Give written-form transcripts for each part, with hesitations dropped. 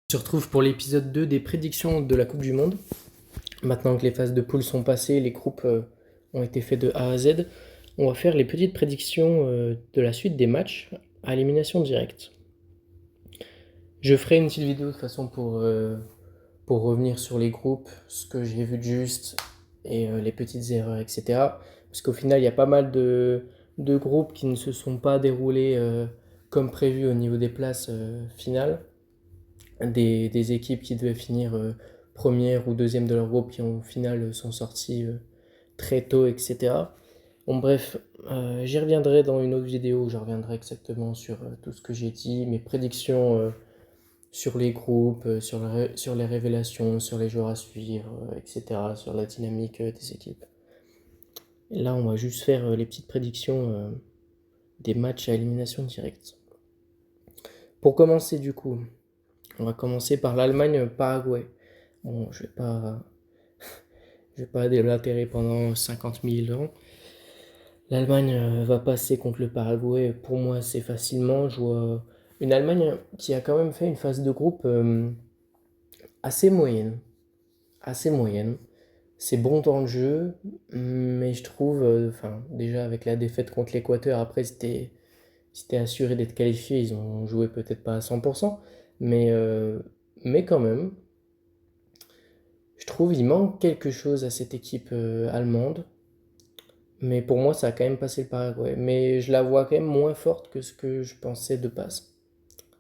On se retrouve pour l'épisode 2 des prédictions de la Coupe du Monde. Maintenant que les phases de poule sont passées, les groupes ont été faits de A à Z, on va faire les petites prédictions de la suite des matchs à élimination directe. Je ferai une petite vidéo de toute façon pour revenir sur les groupes, ce que j'ai vu de juste et les petites erreurs, etc. Parce qu'au final, il y a pas mal de groupes qui ne se sont pas déroulés comme prévu au niveau des places finales. Des équipes qui devaient finir première ou deuxième de leur groupe qui au final sont sorties très tôt, etc. Bon bref, j'y reviendrai dans une autre vidéo où je reviendrai exactement sur tout ce que j'ai dit, mes prédictions sur les groupes, sur les révélations, sur les joueurs à suivre, etc., sur la dynamique des équipes. Et là, on va juste faire les petites prédictions des matchs à élimination directe. Pour commencer du coup, on va commencer par l'Allemagne-Paraguay. Bon, je vais pas délatérer pendant 50 000 ans. L'Allemagne va passer contre le Paraguay, pour moi, assez facilement. Je vois une Allemagne qui a quand même fait une phase de groupe assez moyenne. Assez moyenne. C'est bon dans le jeu, mais je trouve, déjà avec la défaite contre l'Équateur, après c'était assuré d'être qualifié. Ils ont joué peut-être pas à 100%, mais, euh, mais quand même, je trouve il manque quelque chose à cette équipe allemande. Mais pour moi, ça a quand même passé le Paraguay. Mais je la vois quand même moins forte que ce que je pensais de base.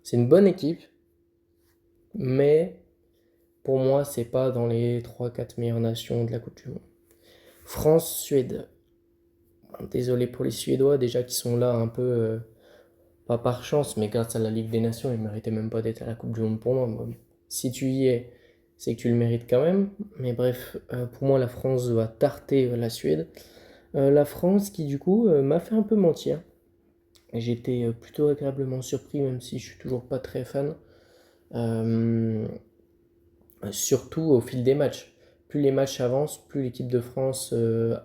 C'est une bonne équipe, mais pour moi, c'est pas dans les 3-4 meilleures nations de la Coupe du Monde. France-Suède. Désolé pour les Suédois, déjà qui sont là un peu, pas par chance, mais grâce à la Ligue des Nations, ils méritaient même pas d'être à la Coupe du Monde pour moi. Si tu y es, c'est que tu le mérites quand même. Mais bref, pour moi, la France va tarter la Suède. La France qui, du coup, m'a fait un peu mentir. J'étais plutôt agréablement surpris, même si je suis toujours pas très fan. Euh, Surtout au fil des matchs. Plus les matchs avancent, plus l'équipe de France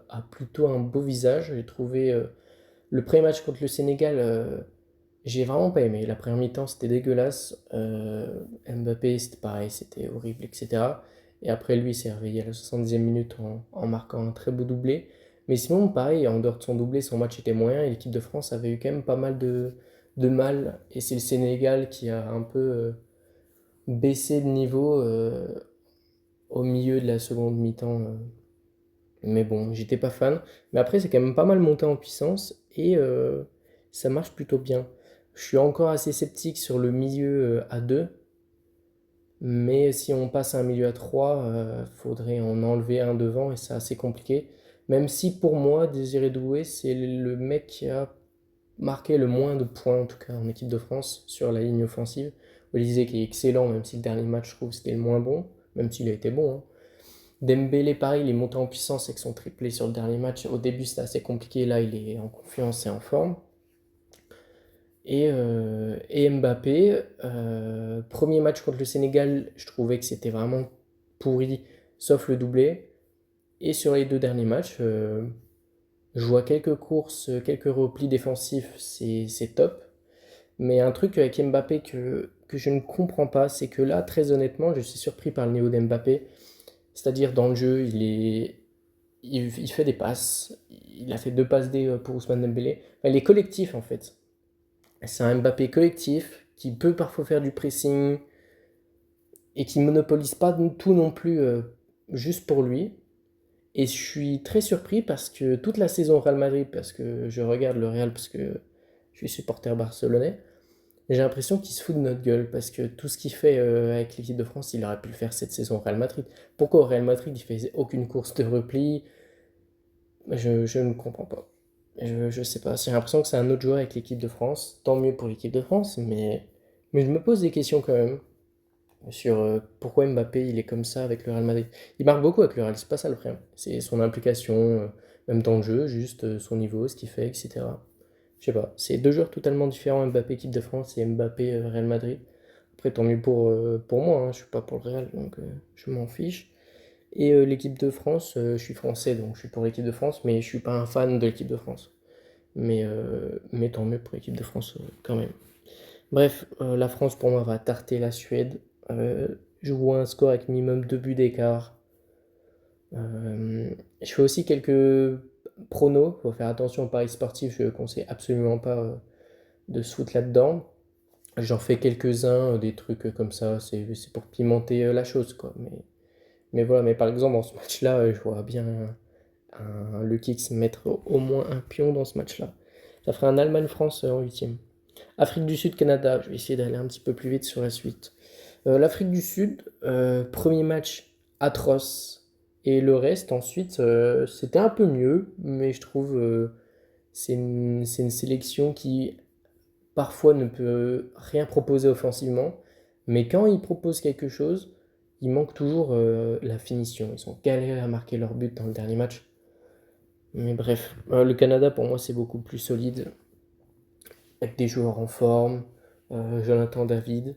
a plutôt un beau visage. J'ai trouvé le pré-match contre le Sénégal, j'ai vraiment pas aimé. La première mi-temps, c'était dégueulasse. Mbappé, c'était pareil, c'était horrible, etc. Et après, lui, il s'est réveillé à la 70e minute en marquant un très beau doublé. Mais sinon, pareil, en dehors de son doublé, son match était moyen et l'équipe de France avait eu quand même pas mal de mal. Et c'est le Sénégal qui a un peu baissé de niveau au milieu de la seconde mi-temps. Mais bon, j'étais pas fan. Mais après, c'est quand même pas mal monté en puissance et ça marche plutôt bien. Je suis encore assez sceptique sur le milieu à 2, mais si on passe à un milieu à 3, faudrait en enlever un devant et c'est assez compliqué. Même si pour moi, Désiré Doué, c'est le mec qui a marqué le moins de points, en tout cas en équipe de France, sur la ligne offensive. Olysée qui est excellent, même si le dernier match, je trouve, c'était le moins bon, même s'il a été bon, hein. Dembélé, pareil, il est monté en puissance avec son triplé sur le dernier match. Au début, c'était assez compliqué. Là, il est en confiance et en forme. Et Mbappé, premier match contre le Sénégal, je trouvais que c'était vraiment pourri, sauf le doublé. Et sur les deux derniers matchs, je vois quelques courses, quelques replis défensifs, c'est top. Mais un truc avec Mbappé que je ne comprends pas, c'est que là, très honnêtement, je suis surpris par le niveau d'Mbappé. C'est-à-dire dans le jeu, il fait des passes. Il a fait deux passes D pour Ousmane Dembélé. Enfin, il est collectif en fait. C'est un Mbappé collectif qui peut parfois faire du pressing et qui monopolise pas tout non plus juste pour lui. Et je suis très surpris parce que toute la saison au Real Madrid, parce que je regarde le Real parce que je suis supporter barcelonais, j'ai l'impression qu'il se fout de notre gueule parce que tout ce qu'il fait avec l'équipe de France, il aurait pu le faire cette saison au Real Madrid. Pourquoi au Real Madrid il fait aucune course de repli? Je ne comprends pas. Je sais pas. J'ai l'impression que c'est un autre joueur avec l'équipe de France. Tant mieux pour l'équipe de France, mais je me pose des questions quand même sur pourquoi Mbappé il est comme ça avec le Real Madrid. Il marque beaucoup avec le Real, c'est pas ça le problème. C'est son implication, même dans le jeu, juste son niveau, ce qu'il fait, etc. Je sais pas. C'est deux joueurs totalement différents, Mbappé équipe de France et Mbappé Real Madrid. Après, tant mieux pour moi, hein, je suis pas pour le Real, donc je m'en fiche. Et l'équipe de France, je suis français, donc je suis pour l'équipe de France, mais je suis pas un fan de l'équipe de France. Mais tant mieux pour l'équipe de France quand même. Bref, la France pour moi va tarter la Suède. Je joue un score avec minimum 2 buts d'écart. Je fais aussi quelques pronos. Faut faire attention aux paris sportifs. Je ne conseille absolument pas de se foutre là-dedans. J'en fais quelques-uns, des trucs comme ça. C'est pour pimenter la chose, quoi. Mais voilà. Mais par exemple, dans ce match-là, je vois bien le Kicks mettre au moins un pion dans ce match-là. Ça ferait un Allemagne-France en huitième. Afrique du Sud, Canada. Je vais essayer d'aller un petit peu plus vite sur la suite. L'Afrique du Sud, premier match atroce. Et le reste, ensuite, c'était un peu mieux. Mais je trouve c'est une sélection qui, parfois, ne peut rien proposer offensivement. Mais quand ils proposent quelque chose, il manque toujours la finition. Ils ont galéré à marquer leur but dans le dernier match. Mais bref, le Canada, pour moi, c'est beaucoup plus solide. Avec des joueurs en forme. Jonathan David.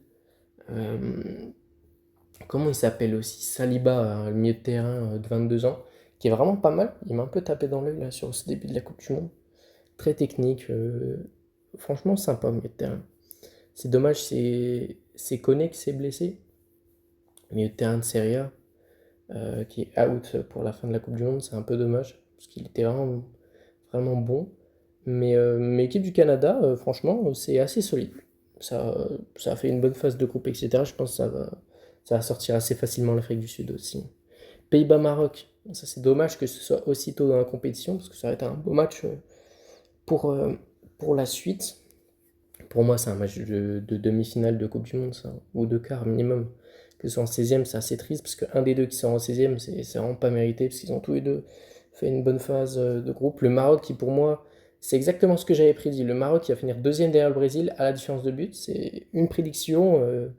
Euh, Comment il s'appelle aussi? Saliba, le milieu de terrain de 22 ans, qui est vraiment pas mal. Il m'a un peu tapé dans l'œil là sur ce début de la Coupe du Monde. Très technique, franchement sympa, milieu de terrain. C'est dommage, c'est Koné qui s'est blessé. Milieu de terrain de Serie A, qui est out pour la fin de la Coupe du Monde, c'est un peu dommage, parce qu'il était vraiment, vraiment bon. Mais l'équipe du Canada, franchement, c'est assez solide. Ça a fait une bonne phase de groupe, etc. Je pense que ça va sortir assez facilement l'Afrique du Sud aussi. Pays-Bas-Maroc, ça c'est dommage que ce soit aussitôt dans la compétition, parce que ça va être un beau match pour, euh, pour la suite. Pour moi, c'est un match de demi-finale de Coupe du Monde, ça, ou de quart minimum. Que ce soit en 16e, c'est assez triste, parce qu'un des deux qui sort en 16e, c'est vraiment pas mérité, parce qu'ils ont tous les deux fait une bonne phase de groupe. Le Maroc, qui pour moi, c'est exactement ce que j'avais prédit. Le Maroc qui va finir deuxième derrière le Brésil, à la différence de but. C'est une prédiction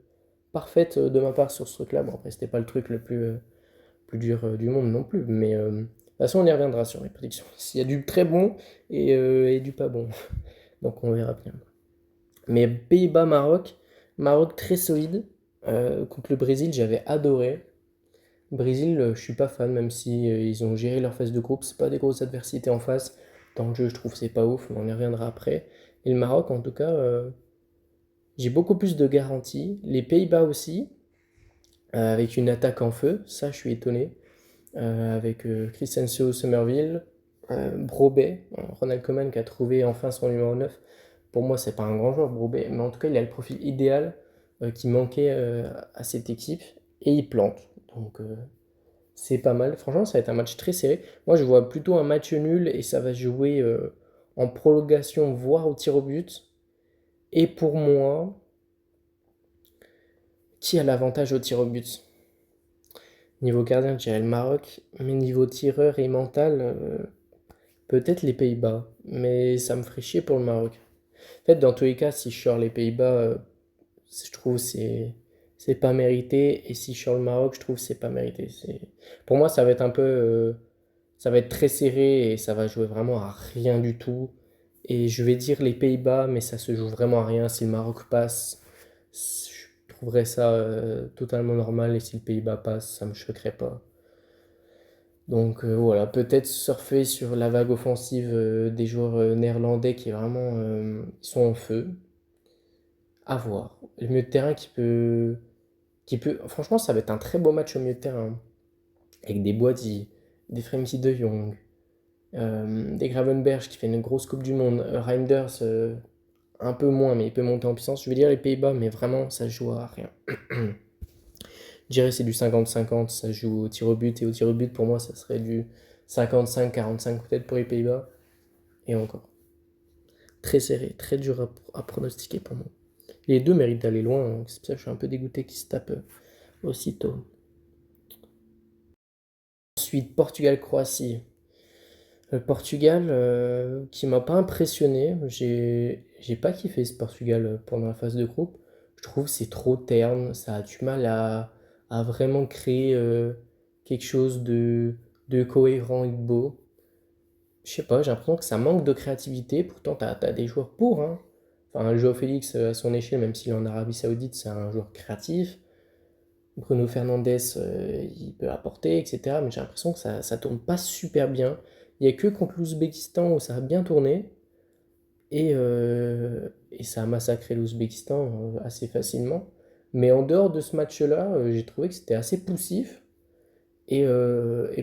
parfaite de ma part sur ce truc-là. Bon, après, c'était pas le truc le plus dur du monde non plus, mais de toute façon, on y reviendra sur les prédictions. S'il y a du très bon et du pas bon. Donc on verra bien. Mais Pays-Bas-Maroc, Maroc très solide. Contre le Brésil, j'avais adoré. Brésil, je suis pas fan, même si ils ont géré leur phase de groupe. C'est pas des grosses adversités en face. Dans le jeu, je trouve que c'est pas ouf, mais on y reviendra après. Et le Maroc, en tout cas, j'ai beaucoup plus de garanties. Les Pays-Bas aussi, avec une attaque en feu. Ça, je suis étonné. Avec Christensen Somerville, Brobey, Ronald Koeman qui a trouvé enfin son numéro 9. Pour moi, c'est pas un grand joueur, Brobey, mais en tout cas, il a le profil idéal qui manquait à cette équipe et il plante. Donc, c'est pas mal. Franchement, ça va être un match très serré. Moi, je vois plutôt un match nul et ça va jouer en prolongation, voire au tir au but. Et pour moi, qui a l'avantage au tir au but? Niveau gardien, je dirais le Maroc, mais niveau tireur et mental, peut-être les Pays-Bas, mais ça me ferait chier pour le Maroc. En fait, dans tous les cas, si je sors les Pays-Bas, je trouve c'est pas mérité, et si je sors le Maroc, je trouve c'est pas mérité. Pour moi, ça va être un peu, ça va être très serré et ça va jouer vraiment à rien du tout. Et je vais dire les Pays-Bas, mais ça se joue vraiment à rien. Si le Maroc passe, je trouverais ça totalement normal, et si le Pays-Bas passe, ça me choquerait pas. Donc voilà, peut-être surfer sur la vague offensive des joueurs néerlandais qui est vraiment, ils sont en feu. À voir. Le milieu de terrain franchement, ça va être un très beau match au milieu de terrain. Avec des Boadi, des Frenkie de Jong, des Gravenberch qui fait une grosse Coupe du Monde, Reinders un peu moins, mais il peut monter en puissance. Je vais dire les Pays-Bas, mais vraiment, ça joue à rien. Je dirais c'est du 50-50, ça joue au tir au but, et au tir au but, pour moi, ça serait du 55-45 peut-être pour les Pays-Bas, et encore. Très serré, très dur à pronostiquer pour moi. Les deux méritent d'aller loin, hein. C'est pour ça que je suis un peu dégoûté qu'ils se tapent aussitôt. Ensuite, Portugal-Croatie. Le Portugal qui m'a pas impressionné. J'ai pas kiffé ce Portugal pendant la phase de groupe. Je trouve que c'est trop terne. Ça a du mal à vraiment créer quelque chose de cohérent et de beau. Je sais pas, j'ai l'impression que ça manque de créativité. Pourtant, t'as des joueurs pour, hein. Enfin, Joao Félix, à son échelle, même s'il est en Arabie Saoudite, c'est un joueur créatif. Bruno Fernandes, il peut apporter, etc. Mais j'ai l'impression que ça tourne pas super bien. Il n'y a que contre l'Ouzbékistan où ça a bien tourné. Et ça a massacré l'Ouzbékistan assez facilement. Mais en dehors de ce match-là, j'ai trouvé que c'était assez poussif. Et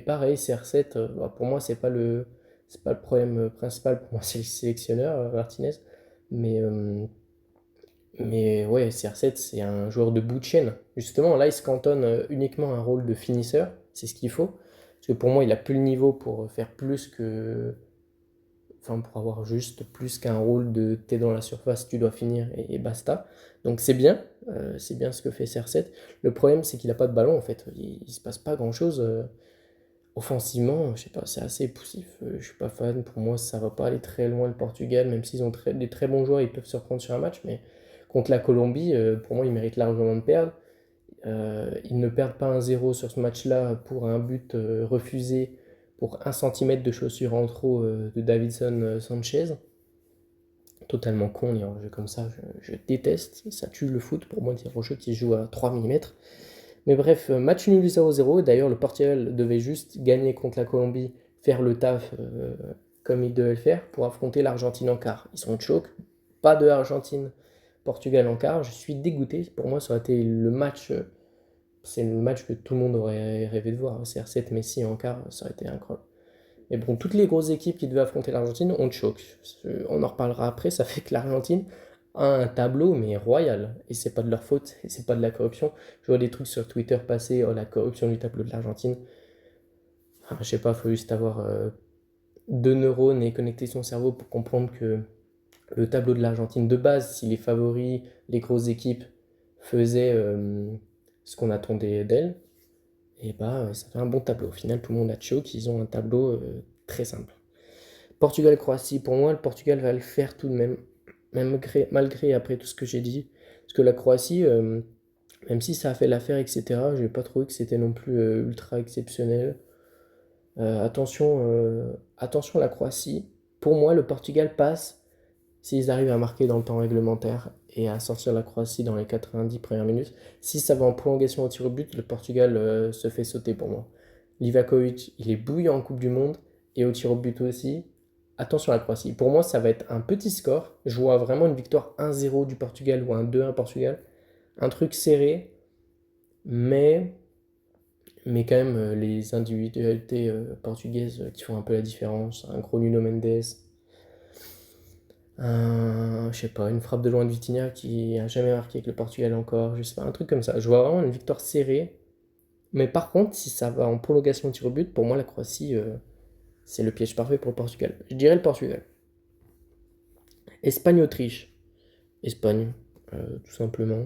pareil, CR7, bah, pour moi, c'est pas le problème principal. Pour moi, c'est le sélectionneur, Martinez. Mais, euh, mais ouais, CR7, c'est un joueur de bout de chaîne. Justement, là, il se cantonne uniquement à un rôle de finisseur. C'est ce qu'il faut. Parce que pour moi, il a plus le niveau pour faire plus que. Enfin, pour avoir juste plus qu'un rôle de t'es dans la surface, tu dois finir et basta. Donc c'est bien ce que fait CR7. Le problème, c'est qu'il n'a pas de ballon en fait. Il se passe pas grand-chose. Offensivement, je sais pas, c'est assez poussif. Je suis pas fan. Pour moi, ça va pas aller très loin le Portugal, même s'ils ont des très bons joueurs, ils peuvent se reprendre sur un match. Mais contre la Colombie, pour moi, ils méritent largement de perdre. Ils ne perdent pas un 0 sur ce match-là pour un but refusé pour 1 centimètre de chaussure en trop de Davinson Sanchez. Totalement con, les jeu comme ça, je déteste. Ça tue le foot pour moi, des jeux qui se jouent à 3 mm. Mais bref, match nul 0-0. D'ailleurs, le Portugal devait juste gagner contre la Colombie, faire le taf comme il devait le faire pour affronter l'Argentine en quart. Ils sont choc. Pas de Argentine-Portugal en quart. Je suis dégoûté. Pour moi, ça aurait été le match. C'est le match que tout le monde aurait rêvé de voir. CR7 Messi en quart, ça aurait été incroyable. Mais bon, toutes les grosses équipes qui devaient affronter l'Argentine ont choc. On en reparlera après. Ça fait que l'Argentine a un tableau, mais royal. Et c'est pas de leur faute, et c'est pas de la corruption. Je vois des trucs sur Twitter passer, oh la corruption du tableau de l'Argentine. Enfin, je sais pas, il faut juste avoir 2 neurones et connecter son cerveau pour comprendre que le tableau de l'Argentine, de base, si les favoris, les grosses équipes faisaient ce qu'on attendait d'elles, et bah ça fait un bon tableau. Au final, tout le monde a choc, ils ont un tableau très simple. Portugal-Croatie, pour moi, le Portugal va le faire tout de même, malgré après tout ce que j'ai dit. Parce que la Croatie, même si ça a fait l'affaire, etc., je n'ai pas trouvé que c'était non plus ultra exceptionnel. Attention à la Croatie. Pour moi, le Portugal passe s'ils arrivent à marquer dans le temps réglementaire et à sortir la Croatie dans les 90 premières minutes. Si ça va en prolongation au tir au but, le Portugal se fait sauter pour moi. Livakovic, il est bouillant en Coupe du Monde et au tir au but aussi. Attention à la Croatie. Pour moi, ça va être un petit score. Je vois vraiment une victoire 1-0 du Portugal ou un 2-1 Portugal. Un truc serré, mais, mais quand même les individualités portugaises qui font un peu la différence. Un gros Nuno Mendes, je sais pas, une frappe de loin de Vitinha qui a jamais marqué avec le Portugal encore, je sais pas, un truc comme ça. Je vois vraiment une victoire serrée. Mais par contre, si ça va en prolongation de tir au but, pour moi, la Croatie, c'est le piège parfait pour le Portugal. Je dirais le Portugal. Espagne-Autriche. Espagne, tout simplement.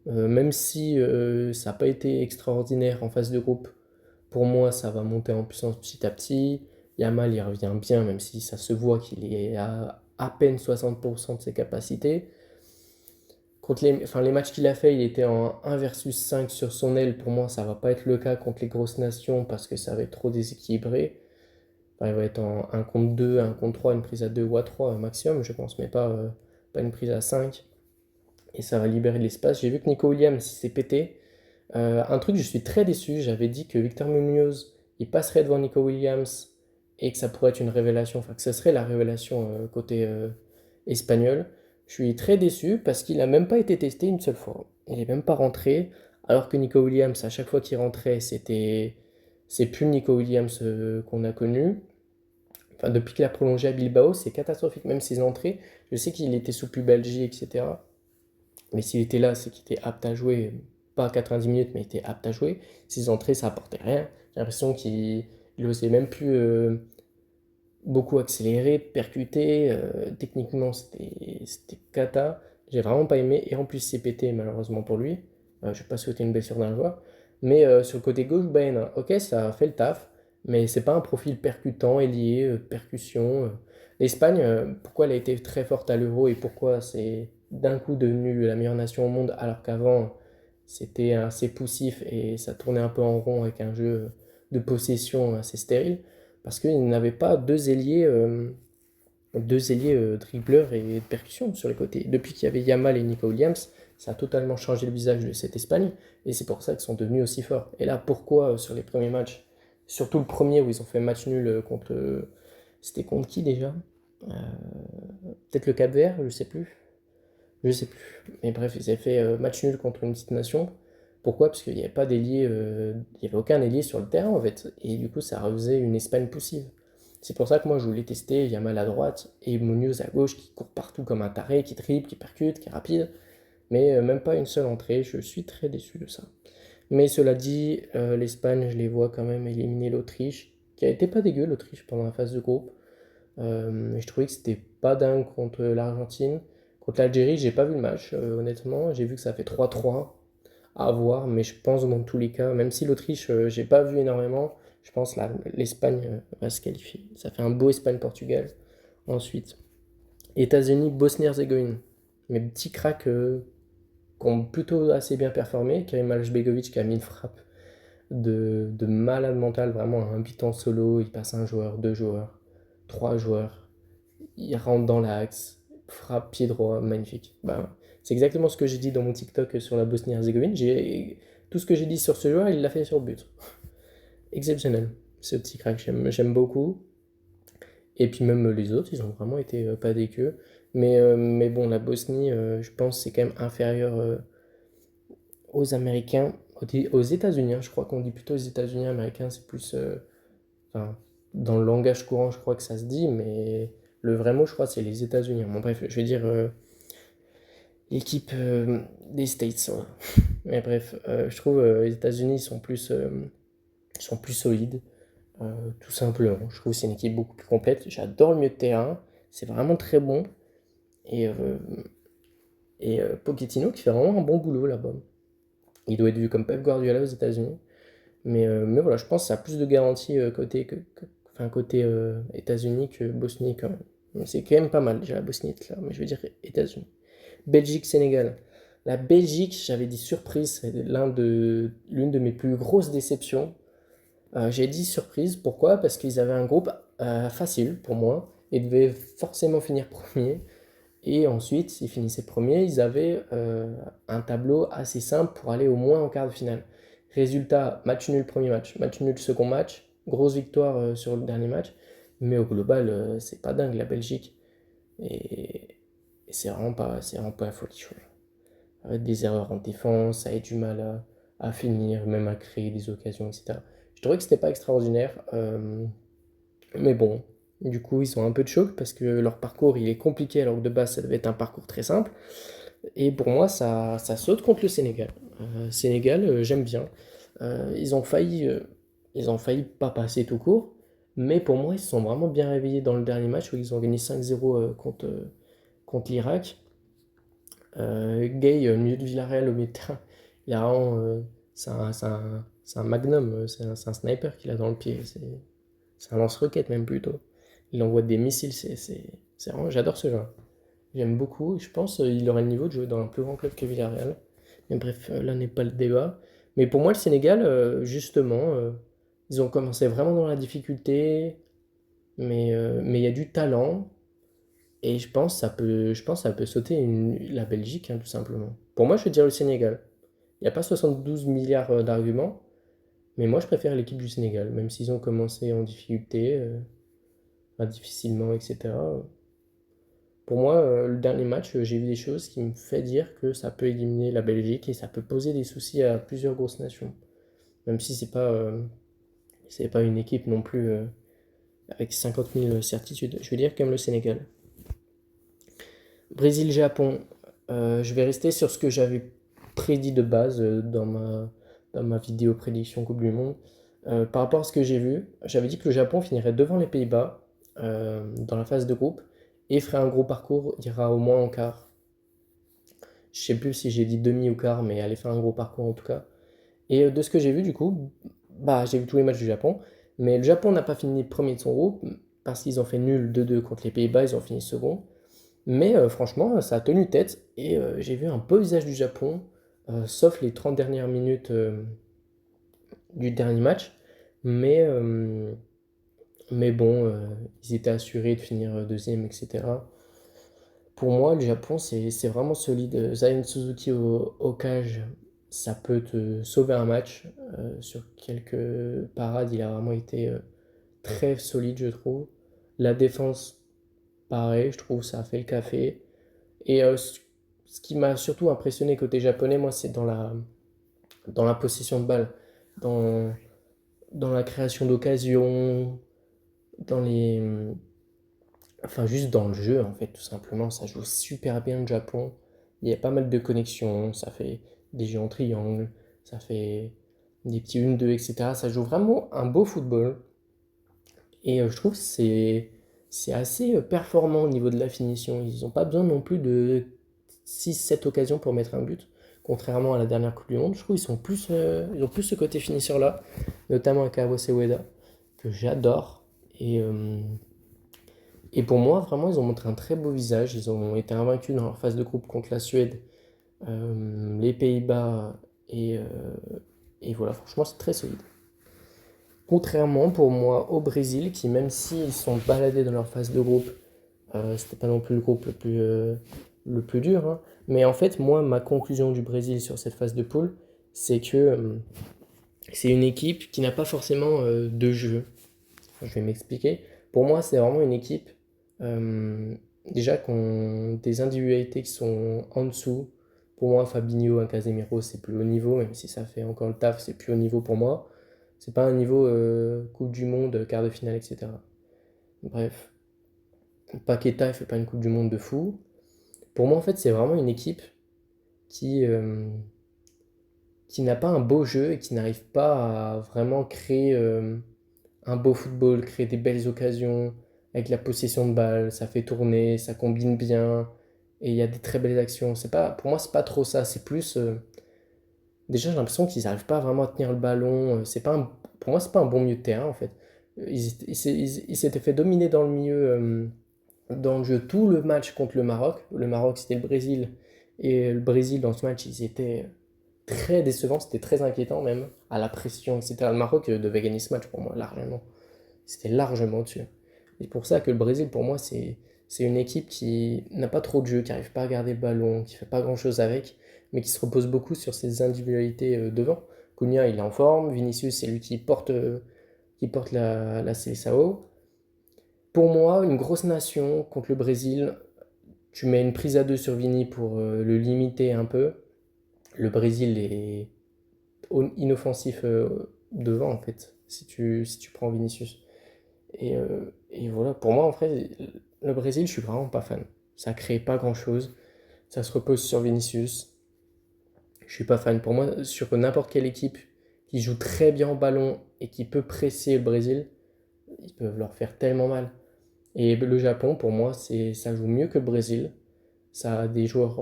Même si ça n'a pas été extraordinaire en phase de groupe, pour moi, ça va monter en puissance petit à petit. Yamal, il revient bien, même si ça se voit qu'il est à peine 60% de ses capacités. Contre les matchs qu'il a fait, il était en 1 versus 5 sur son aile. Pour moi, ça va pas être le cas contre les grosses nations parce que ça va être trop déséquilibré. Enfin, il va être en 1 contre 2, 1 contre 3, une prise à 2 ou à 3 maximum, je pense, mais pas une prise à 5. Et ça va libérer de l'espace. J'ai vu que Nico Williams s'est pété. Un truc, je suis très déçu. J'avais dit que Victor Munoz, il passerait devant Nico Williams et que ça pourrait être une révélation, enfin que ce serait la révélation côté espagnol. Je suis très déçu parce qu'il n'a même pas été testé une seule fois. Il n'est même pas rentré. Alors que Nico Williams, à chaque fois qu'il rentrait, c'est plus le Nico Williams qu'on a connu. Enfin, depuis qu'il a prolongé à Bilbao, c'est catastrophique. Même ses entrées, je sais qu'il était sous pubalgie, etc. Mais s'il était là, c'est qu'il était apte à jouer, pas à 90 minutes, mais il était apte à jouer. Ses entrées, ça apportait rien. J'ai l'impression qu'il n'osait même plus beaucoup accélérer, percuter. Techniquement, c'était cata. J'ai vraiment pas aimé. Et en plus, c'est pété, malheureusement pour lui. Je ne vais pas souhaiter une blessure d'un joueur. Mais sur le côté gauche, Ben, ok, ça a fait le taf. Mais c'est pas un profil percutant, ailier, percussion. L'Espagne, pourquoi elle a été très forte à l'Euro et pourquoi c'est d'un coup devenue la meilleure nation au monde alors qu'avant c'était assez poussif et ça tournait un peu en rond avec un jeu de possession assez stérile parce qu'ils n'avaient pas deux ailiers dribbleurs et de percussion sur les côtés. Depuis qu'il y avait Yamal et Nico Williams, ça a totalement changé le visage de cette Espagne et c'est pour ça qu'ils sont devenus aussi forts. Et là, pourquoi sur les premiers matchs, surtout le premier où ils ont fait match nul contre. C'était contre qui déjà? Peut-être le Cap-Vert, je sais plus. Je sais plus. Mais bref, ils avaient fait match nul contre une petite nation. Pourquoi? Parce qu'il n'y avait pas d'ailier, il n'y avait aucun ailier sur le terrain en fait. Et du coup, ça faisait une Espagne poussive. C'est pour ça que moi je voulais tester Yamal à droite et Munoz à gauche qui court partout comme un taré, qui dribble, qui percute, qui est rapide. Mais même pas une seule entrée. Je suis très déçu de ça. Mais cela dit, l'Espagne, je les vois quand même éliminer l'Autriche, qui a été pas dégueu l'Autriche pendant la phase de groupe. Je trouvais que c'était pas dingue contre l'Argentine. Contre l'Algérie, j'ai pas vu le match, honnêtement. J'ai vu que ça fait 3-3 à voir, mais je pense dans tous les cas, même si l'Autriche, j'ai pas vu énormément, je pense l'Espagne va se qualifier. Ça fait un beau Espagne-Portugal. Ensuite, États-Unis, Bosnie-Herzégovine. Mes petits cracks qui ont plutôt assez bien performé. Karim Alsbegovic qui a mis une frappe de malade mental, vraiment un but en solo. Il passe un joueur, deux joueurs, trois joueurs. Il rentre dans l'axe, frappe pied droit, magnifique. Bah, c'est exactement ce que j'ai dit dans mon TikTok sur la Bosnie-Herzégovine. Tout ce que j'ai dit sur ce joueur, il l'a fait sur le but. Exceptionnel, ce petit crack, j'aime beaucoup. Et puis même les autres, ils ont vraiment été pas dégueux. Mais bon, la Bosnie, je pense, c'est quand même inférieur aux Américains, aux États-Unis. Hein. Je crois qu'on dit plutôt aux États-Unis, Américains, c'est plus. Enfin, dans le langage courant, je crois que ça se dit, mais le vrai mot, je crois, c'est les États-Unis. Bon, bref, je vais dire l'équipe des States. Ouais. Mais bref, je trouve les États-Unis sont plus solides, tout simplement. Je trouve que c'est une équipe beaucoup plus complète. J'adore le milieu de terrain, c'est vraiment très bon. Et, euh, et Pochettino qui fait vraiment un bon boulot là-bas. Il doit être vu comme Pep Guardiola aux États-Unis. Mais voilà, je pense que ça a plus de garanties côté États-Unis que Bosnie quand même. Mais c'est quand même pas mal déjà la Bosnie, là, mais je veux dire États-Unis. Belgique, Sénégal. La Belgique, j'avais dit surprise, c'est l'une de mes plus grosses déceptions. J'ai dit surprise, pourquoi? Parce qu'ils avaient un groupe facile pour moi et devaient forcément finir premier. Et ensuite, ils finissaient premiers, ils avaient un tableau assez simple pour aller au moins en quart de finale. Résultat, match nul premier match nul second match, grosse victoire sur le dernier match, mais au global, c'est pas dingue la Belgique. Et, et c'est vraiment pas la folie. Avec des erreurs en défense, ça a du mal à finir, même à créer des occasions, etc. Je trouvais que c'était pas extraordinaire, mais bon, du coup, ils ont un peu de choc parce que leur parcours il est compliqué alors que de base ça devait être un parcours très simple. Et pour moi, ça saute contre le Sénégal. Sénégal, j'aime bien. Ils ont failli pas passer tout court, mais pour moi, ils se sont vraiment bien réveillés dans le dernier match où ils ont gagné 5-0 contre l'Irak. Gay, milieu de Villarreal au milieu de terrain, il a vraiment, c'est un magnum, c'est un sniper qu'il a dans le pied. C'est un lance-roquette même plutôt. Il envoie des missiles, c'est vraiment, j'adore ce joueur. J'aime beaucoup, je pense qu'il aurait le niveau de jouer dans un plus grand club que Villarreal. Mais bref, là n'est pas le débat. Mais pour moi, le Sénégal, justement, ils ont commencé vraiment dans la difficulté, mais il y a du talent. Et je pense que ça peut sauter la Belgique, hein, tout simplement. Pour moi, je veux dire le Sénégal. Il n'y a pas 72 milliards d'arguments, mais moi, je préfère l'équipe du Sénégal, même s'ils ont commencé en difficulté, difficilement, etc. Pour moi, le dernier match, j'ai vu des choses qui me fait dire que ça peut éliminer la Belgique et ça peut poser des soucis à plusieurs grosses nations. Même si c'est pas une équipe non plus avec 50 000 certitudes. Je veux dire comme le Sénégal. Brésil-Japon. Je vais rester sur ce que j'avais prédit de base dans ma vidéo prédiction Coupe du Monde. Par rapport à ce que j'ai vu, j'avais dit que le Japon finirait devant les Pays-Bas dans la phase de groupe et ferait un gros parcours, ira au moins en quart. Je sais plus si j'ai dit demi ou quart, mais allait faire un gros parcours en tout cas. Et de ce que j'ai vu du coup, bah j'ai vu tous les matchs du Japon, mais le Japon n'a pas fini premier de son groupe parce qu'ils ont fait nul 2-2 contre les Pays-Bas, ils ont fini second. Mais franchement, ça a tenu tête et j'ai vu un beau visage du Japon, sauf les 30 dernières minutes du dernier match. Mais, euh, mais bon, ils étaient assurés de finir deuxième, etc. Pour moi, le Japon, c'est vraiment solide. Zion Suzuki au cage, ça peut te sauver un match. Sur quelques parades, il a vraiment été très solide, je trouve. La défense, pareil, je trouve ça a fait le café. Et ce qui m'a surtout impressionné côté japonais, moi, c'est dans la possession de balle, dans, dans la création d'occasions, dans les, enfin, juste dans le jeu, en fait, tout simplement. Ça joue super bien le Japon. Il y a pas mal de connexions, ça fait des jeux en triangle, ça fait des petits 1-2, etc. Ça joue vraiment un beau football. Et je trouve que c'est assez performant au niveau de la finition. Ils n'ont pas besoin non plus de 6-7 occasions pour mettre un but. Contrairement à la dernière Coupe du Monde, je trouve qu'ils sont plus, ils ont plus ce côté finisseur-là, notamment avec Awase Ueda, que j'adore. Et pour moi, vraiment, ils ont montré un très beau visage. Ils ont été invaincus dans leur phase de groupe contre la Suède, les Pays-Bas, et voilà, franchement, c'est très solide. Contrairement pour moi au Brésil, qui même s'ils sont baladés dans leur phase de groupe, c'était pas non plus le groupe le plus dur, hein. Mais en fait, moi, ma conclusion du Brésil sur cette phase de poule, c'est que c'est une équipe qui n'a pas forcément de jeu. Enfin, je vais m'expliquer. Pour moi, c'est vraiment une équipe euh, déjà qui ont des individualités qui sont en dessous. Pour moi, Fabinho, un Casemiro, c'est plus haut niveau, même si ça fait encore le taf, c'est plus haut niveau pour moi. C'est pas un niveau Coupe du Monde, quart de finale, etc. Bref, Paqueta, il fait pas une Coupe du Monde de fou. Pour moi, en fait, c'est vraiment une équipe qui, euh, qui n'a pas un beau jeu et qui n'arrive pas à vraiment créer un beau football, créer des belles occasions avec la possession de balle, ça fait tourner, ça combine bien et il y a des très belles actions. C'est pas, pour moi, c'est pas trop ça. C'est plus, déjà, j'ai l'impression qu'ils n'arrivent pas vraiment à tenir le ballon. C'est pas pour moi, c'est pas un bon milieu de terrain en fait. Ils s'étaient fait dominer dans le milieu, dans le jeu tout le match contre le Maroc. Le Maroc, c'était le Brésil. Et le Brésil, dans ce match, ils étaient très décevants. C'était très inquiétant même, à la pression, etc. Le Maroc devait gagner ce match pour moi, largement. C'était largement au-dessus. C'est pour ça que le Brésil, pour moi, c'est une équipe qui n'a pas trop de jeu, qui n'arrive pas à garder le ballon, qui fait pas grand-chose avec, mais qui se repose beaucoup sur ses individualités devant. Cunha, il est en forme. Vinicius, c'est lui qui porte la Seleção. Pour moi, une grosse nation contre le Brésil, tu mets une prise à deux sur Vini pour le limiter un peu. Le Brésil est inoffensif devant, en fait, si tu prends Vinicius. Et voilà, pour moi, en fait, le Brésil, je suis vraiment pas fan. Ça crée pas grand-chose. Ça se repose sur Vinicius. Je suis pas fan. Pour moi, sur n'importe quelle équipe qui joue très bien au ballon et qui peut presser le Brésil, ils peuvent leur faire tellement mal. Et le Japon, pour moi, ça joue mieux que le Brésil. Ça a des joueurs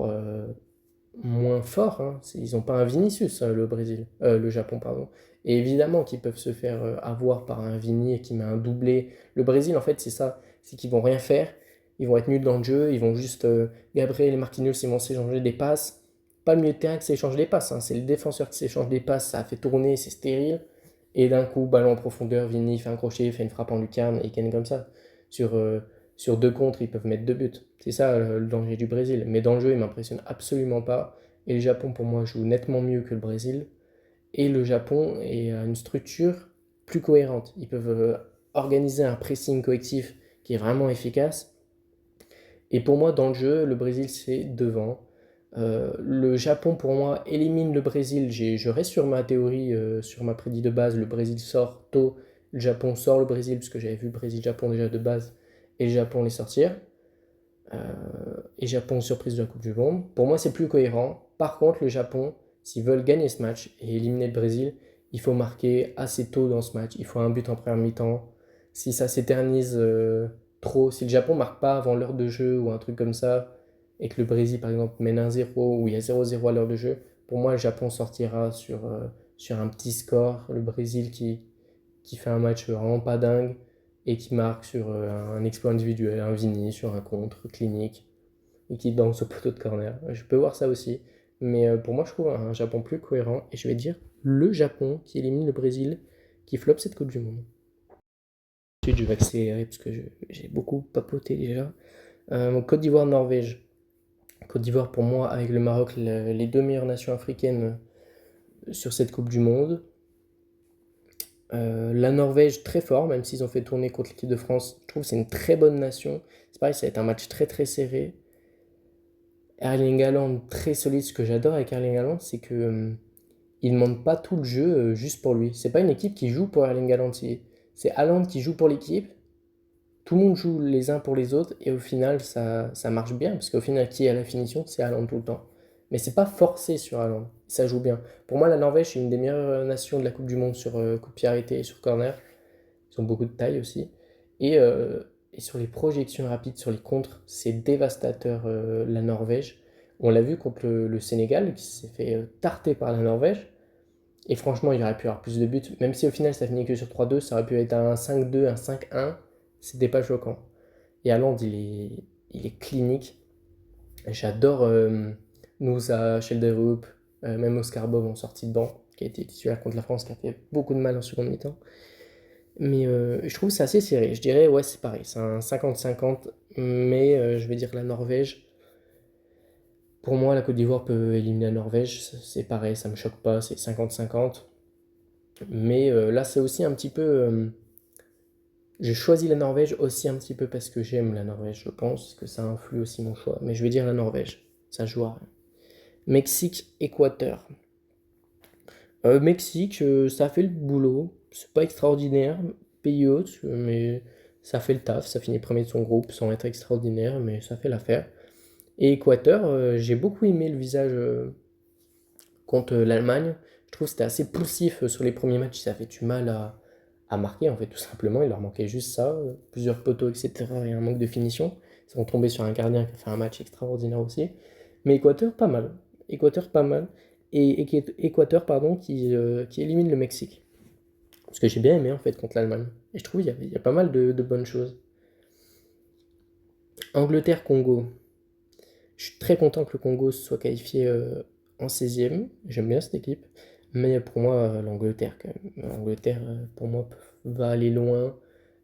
moins forts, hein. Ils n'ont pas un Vinicius, le Brésil, le Japon, pardon. Et évidemment qu'ils peuvent se faire avoir par un Vini qui met un doublé. Le Brésil, en fait, c'est ça. C'est qu'ils vont rien faire. Ils vont être nuls dans le jeu. Ils vont juste. Gabriel et Marquinhos, ils vont s'échanger des passes. Pas le milieu de terrain qui s'échange des passes, hein. C'est le défenseur qui s'échange des passes. Ça a fait tourner, c'est stérile. Et d'un coup, ballon en profondeur, Vini fait un crochet, fait une frappe en lucarne et il gagne comme ça. Sur, euh, sur deux contres, ils peuvent mettre deux buts. C'est ça le danger du Brésil. Mais dans le jeu, il m'impressionne absolument pas. Et le Japon, pour moi, joue nettement mieux que le Brésil. Et le Japon a une structure plus cohérente. Ils peuvent organiser un pressing collectif qui est vraiment efficace. Et pour moi, dans le jeu, le Brésil, c'est devant. Le Japon, pour moi, élimine le Brésil. Je reste sur ma théorie, sur ma prédit de base. Le Brésil sort tôt. Le Japon sort le Brésil, puisque j'avais vu Brésil-Japon déjà de base. Et le Japon les sortir. Euh, et Japon surprise de la Coupe du Monde. Pour moi, c'est plus cohérent. Par contre, le Japon, s'ils veulent gagner ce match et éliminer le Brésil, il faut marquer assez tôt dans ce match. Il faut un but en première mi-temps. Si ça s'éternise trop, si le Japon marque pas avant l'heure de jeu ou un truc comme ça, et que le Brésil, par exemple, mène 1-0 ou il y a 0-0 à l'heure de jeu, pour moi, le Japon sortira sur un petit score. Le Brésil qui fait un match vraiment pas dingue et qui marque sur un exploit individuel, un Vini, sur un contre clinique et qui danse au poteau de corner. Je peux voir ça aussi. Mais pour moi, je trouve un Japon plus cohérent. Et je vais dire le Japon qui élimine le Brésil, qui floppe cette Coupe du Monde. Ensuite, je vais accélérer parce que j'ai beaucoup papoté déjà. Côte d'Ivoire-Norvège. Côte d'Ivoire, pour moi, avec le Maroc, les deux meilleures nations africaines sur cette Coupe du Monde. La Norvège, très fort, même s'ils ont fait tourner contre l'équipe de France. Je trouve que c'est une très bonne nation. C'est pareil, ça va être un match très très serré. Erling Haaland, très solide. Ce que j'adore avec Erling Haaland, c'est que il ne demande pas tout le jeu juste pour lui. C'est pas une équipe qui joue pour Erling Haaland. C'est Haaland qui joue pour l'équipe. Tout le monde joue les uns pour les autres et au final, ça marche bien. Parce qu'au final, qui est à la finition, c'est Haaland tout le temps. Mais c'est pas forcé sur Haaland. Ça joue bien. Pour moi, la Norvège est une des meilleures nations de la Coupe du Monde sur coup de pied arrêté et sur corner. Ils ont beaucoup de taille aussi. Et, euh, et sur les projections rapides, sur les contres, c'est dévastateur la Norvège. On l'a vu contre le Sénégal qui s'est fait tarter par la Norvège. Et franchement, il aurait pu avoir plus de buts. Même si au final ça finit que sur 3-2, ça aurait pu être un 5-2, un 5-1. C'était pas choquant. Et Haaland, il est clinique. J'adore Nusa, Schelderup, même Oscar Bob en sortie de banc, qui a été titulaire contre la France, qui a fait beaucoup de mal en seconde mi-temps. Mais je trouve que c'est assez serré. Je dirais, ouais, c'est pareil. C'est un 50-50. Mais je vais dire la Norvège. Pour moi, la Côte d'Ivoire peut éliminer la Norvège. C'est pareil, ça me choque pas. C'est 50-50. Mais là, c'est aussi un petit peu. J'ai choisi la Norvège aussi un petit peu parce que j'aime la Norvège, je pense que ça influe aussi mon choix. Mais je vais dire la Norvège. Ça joue à rien. Mexique, Équateur. Mexique, ça fait le boulot. C'est pas extraordinaire, pays hôte, mais ça fait le taf. Ça finit premier de son groupe sans être extraordinaire, mais ça fait l'affaire. Et Équateur, j'ai beaucoup aimé le visage contre l'Allemagne. Je trouve que c'était assez poussif sur les premiers matchs. Ça fait du mal à marquer, en fait, tout simplement. Il leur manquait juste ça. Plusieurs poteaux, etc. et un manque de finition. Ils sont tombés sur un gardien qui a fait un match extraordinaire aussi. Mais Équateur, pas mal. Équateur, pas mal. Et Équateur, pardon, qui élimine le Mexique. Ce que j'ai bien aimé, en fait, contre l'Allemagne. Et je trouve qu'il y a pas mal de bonnes choses. Angleterre-Congo. Je suis très content que le Congo se soit qualifié en 16e. J'aime bien cette équipe. Mais pour moi, l'Angleterre, quand même. L'Angleterre, pour moi, va aller loin.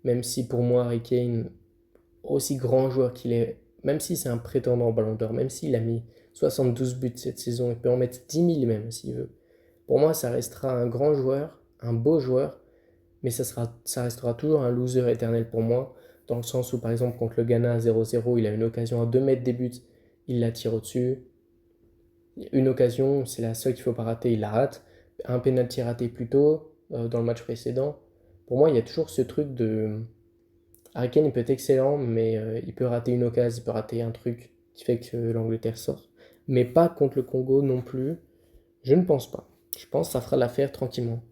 Même si pour moi, Harry Kane, aussi grand joueur qu'il est, même si c'est un prétendant au Ballon d'Or, même s'il a mis 72 buts cette saison, il peut en mettre 10 000 même s'il veut. Pour moi, ça restera un grand joueur, un beau joueur, mais ça restera toujours un loser éternel pour moi, dans le sens où, par exemple, contre le Ghana à 0-0, il a une occasion à 2 mètres des buts, il la tire au-dessus. Une occasion, c'est la seule qu'il ne faut pas rater, il la rate. Un pénalty raté plus tôt, dans le match précédent. Pour moi, il y a toujours ce truc de. Harry Kane, il peut être excellent, mais il peut rater une occasion, il peut rater un truc qui fait que l'Angleterre sort. Mais pas contre le Congo non plus. Je ne pense pas. Je pense que ça fera l'affaire tranquillement.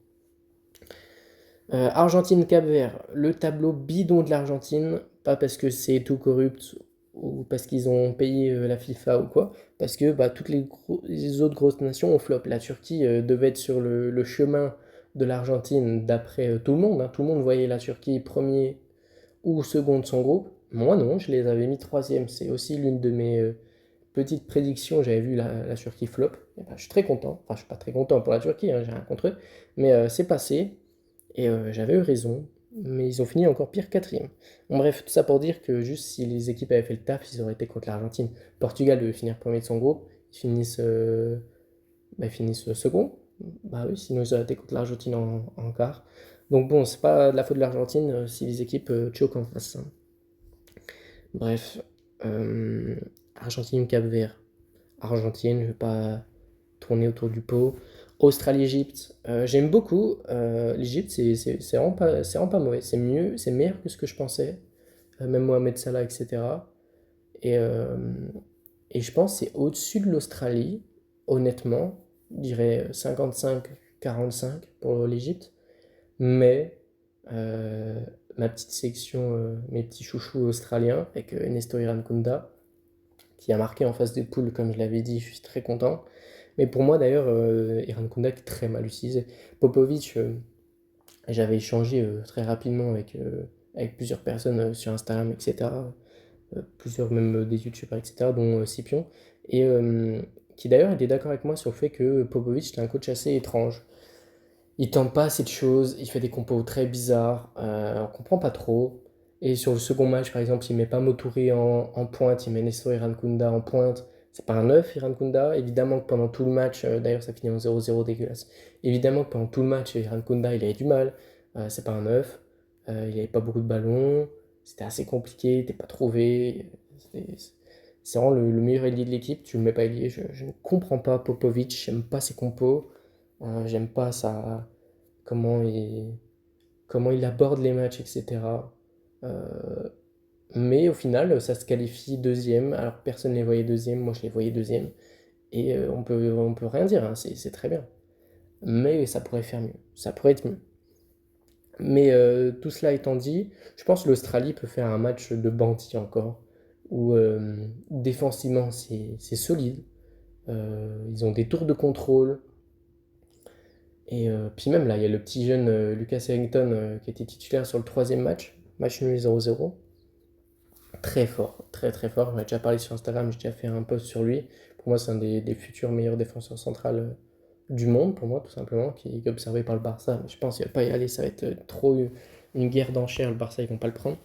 Argentine-Cap-Vert. Le tableau bidon de l'Argentine. Pas parce que c'est tout corrupt ou parce qu'ils ont payé la FIFA ou quoi. Parce que toutes les autres grosses nations ont flop. La Turquie devait être sur le chemin de l'Argentine d'après tout le monde, hein. Tout le monde voyait la Turquie premier ou second de son groupe. Moi non, je les avais mis troisième. C'est aussi l'une de mes petites prédictions. J'avais vu la Turquie flop. Et je suis très content. Enfin, je suis pas très content pour la Turquie, hein, j'ai rien contre eux. Mais c'est passé. Et j'avais eu raison. Mais ils ont fini encore pire quatrième. Bon, bref, tout ça pour dire que juste si les équipes avaient fait le taf, ils auraient été contre l'Argentine. Portugal devait finir premier de son groupe. Ils finissent second. Bah oui, sinon ils auraient été contre l'Argentine en quart. Donc bon, c'est pas de la faute de l'Argentine si les équipes choquent en face, hein. Bref, euh, Argentine-Cap-Vert. Argentine, je vais pas tourner autour du pot. Australie-Égypte, j'aime beaucoup. L'Égypte, c'est vraiment pas mauvais. C'est mieux, c'est meilleur que ce que je pensais. Même Mohamed Salah, etc. Et, euh, et je pense que c'est au-dessus de l'Australie, honnêtement. Je dirais 55-45 pour l'Égypte. Mais euh, ma petite section, mes petits chouchous australiens, avec Nestor Irankunda, qui a marqué en phase de poule, comme je l'avais dit, je suis très content. Mais pour moi, d'ailleurs, Irankunda est très mal utilisé. Popovic, j'avais échangé très rapidement avec plusieurs personnes sur Instagram, etc. Plusieurs, même des youtubeurs, etc., dont Scipion. Et qui d'ailleurs était d'accord avec moi sur le fait que Popovic était un coach assez étrange. Il tente pas assez de choses, il fait des compos très bizarres, on comprend pas trop. Et sur le second match, par exemple, il met pas Motouré en pointe, il met Nestor Irankunda en pointe. C'est pas un neuf, Irankunda. Évidemment que pendant tout le match, d'ailleurs ça finit en 0-0 dégueulasse. Évidemment que pendant tout le match, Irankunda il avait du mal. C'est pas un neuf. Il avait pas beaucoup de ballons. C'était assez compliqué, il n'était pas trouvé. C'était C'est vraiment le meilleur ailier de l'équipe. Tu le mets pas ailier, je ne comprends pas Popovic, j'aime pas ses compos, j'aime pas comment il, comment il aborde les matchs, etc. Euh, mais au final, ça se qualifie deuxième. Alors personne ne les voyait deuxième, moi je les voyais deuxième. Et on peut rien dire, hein, c'est très bien. Mais ça pourrait faire mieux, ça pourrait être mieux. Mais tout cela étant dit, je pense que l'Australie peut faire un match de bandit encore, où défensivement c'est solide. Ils ont des tours de contrôle. Et puis même là, il y a le petit jeune Lucas Harrington qui était titulaire sur le troisième match nul 0-0. Très fort, très très fort. J'en ai déjà parlé sur Instagram, j'ai déjà fait un post sur lui. Pour moi, c'est un des futurs meilleurs défenseurs centrales du monde, pour moi, tout simplement, qui est observé par le Barça. Mais je pense qu'il va pas y aller, ça va être trop une guerre d'enchères. Le Barça, ils vont pas le prendre.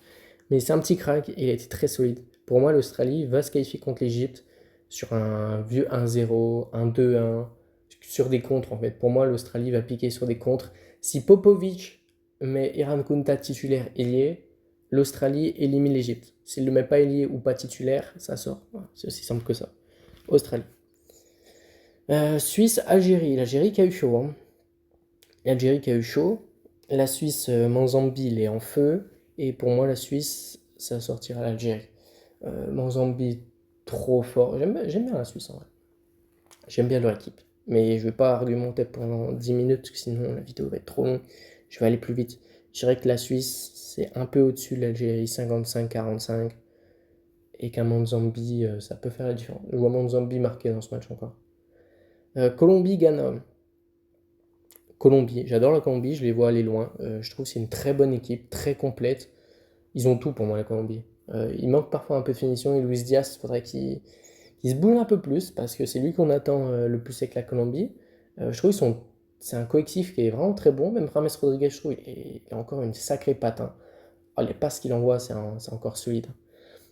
Mais c'est un petit crack et il a été très solide. Pour moi, l'Australie va se qualifier contre l'Égypte sur un vieux 1-0, un 2-1, sur des contres en fait. Pour moi, l'Australie va piquer sur des contres. Si Popovic met Iran Kunta titulaire ailier, l'Australie élimine l'Égypte. S'il ne le met pas ailier ou pas titulaire, ça sort. Voilà, c'est aussi simple que ça. Australie. Suisse, Algérie. L'Algérie qui a eu chaud. Hein. L'Algérie qui a eu chaud. La Suisse, Manzambi, il est en feu. Et pour moi, la Suisse, ça sortira l'Algérie. Manzambi, trop fort. J'aime bien la Suisse en vrai. J'aime bien leur équipe. Mais je ne vais pas argumenter pendant 10 minutes, parce que sinon la vidéo va être trop longue. Je vais aller plus vite. Je dirais que la Suisse, c'est un peu au-dessus de l'Algérie, 55-45. Et qu'un Manzambi, ça peut faire la différence. Je vois Manzambi marqué dans ce match encore. Colombie, Ghana. Colombie, j'adore la Colombie, je les vois aller loin. Je trouve que c'est une très bonne équipe, très complète. Ils ont tout pour moi, la Colombie. Il manque parfois un peu de finition et Luis Diaz, il faudrait qu'il se bouge un peu plus parce que c'est lui qu'on attend le plus avec la Colombie. Je trouve c'est un collectif qui est vraiment très bon. Même Rames Rodriguez, je trouve, il a encore une sacrée patte. Hein. Oh, les passes qu'il envoie, c'est encore solide.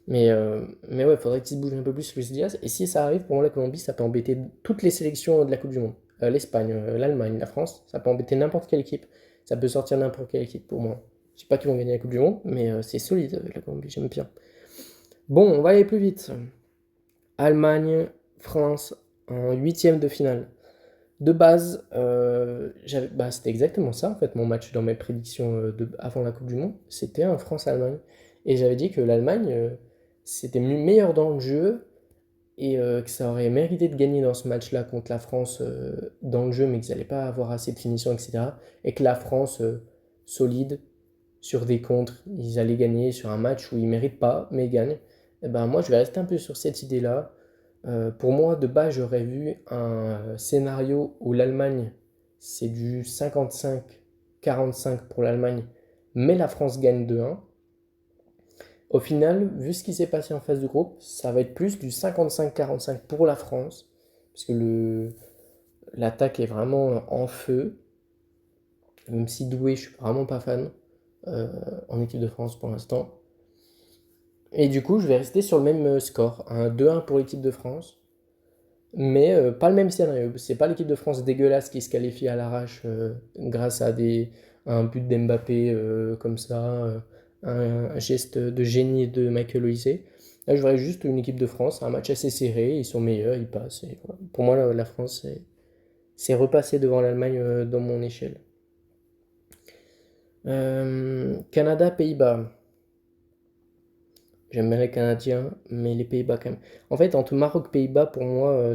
Mais ouais, il faudrait qu'il se bouge un peu plus Luis Diaz. Et si ça arrive, pour moi, la Colombie, ça peut embêter toutes les sélections de la Coupe du Monde. L'Espagne, l'Allemagne, la France, ça peut embêter n'importe quelle équipe. Ça peut sortir n'importe quelle équipe pour moi. Je sais pas qui vont gagner la Coupe du Monde, mais c'est solide avec la Colombie, j'aime bien. Bon, on va aller plus vite. Allemagne, France, en huitième de finale. De base, c'était exactement ça en fait, mon match dans mes prédictions avant la Coupe du Monde. C'était un France-Allemagne. Et j'avais dit que l'Allemagne, c'était meilleur dans le jeu et que ça aurait mérité de gagner dans ce match-là contre la France dans le jeu, mais qu'ils n'allaient pas avoir assez de finition, etc. Et que la France, solide, sur des contres, ils allaient gagner sur un match où ils ne méritent pas, mais ils gagnent. Et ben moi, je vais rester un peu sur cette idée-là. Pour moi, de base, j'aurais vu un scénario où l'Allemagne, c'est du 55-45 pour l'Allemagne, mais la France gagne 2-1. Au final, vu ce qui s'est passé en phase de groupe, ça va être plus du 55-45 pour la France, parce que l'attaque est vraiment en feu, même si Doué, je suis vraiment pas fan en équipe de France pour l'instant. Et du coup, je vais rester sur le même score, un 2-1 pour l'équipe de France, mais pas le même scénario. C'est pas l'équipe de France dégueulasse qui se qualifie à l'arrache grâce à un but d'Mbappé comme ça, un geste de génie de Michael Olise. Là, je voudrais juste une équipe de France, un match assez serré, ils sont meilleurs, ils passent. Et voilà. Pour moi, la France, c'est repassé devant l'Allemagne dans mon échelle. Canada, Pays-Bas. J'aime bien les Canadiens, mais les Pays-Bas quand même. En fait, entre Maroc et Pays-Bas, pour moi,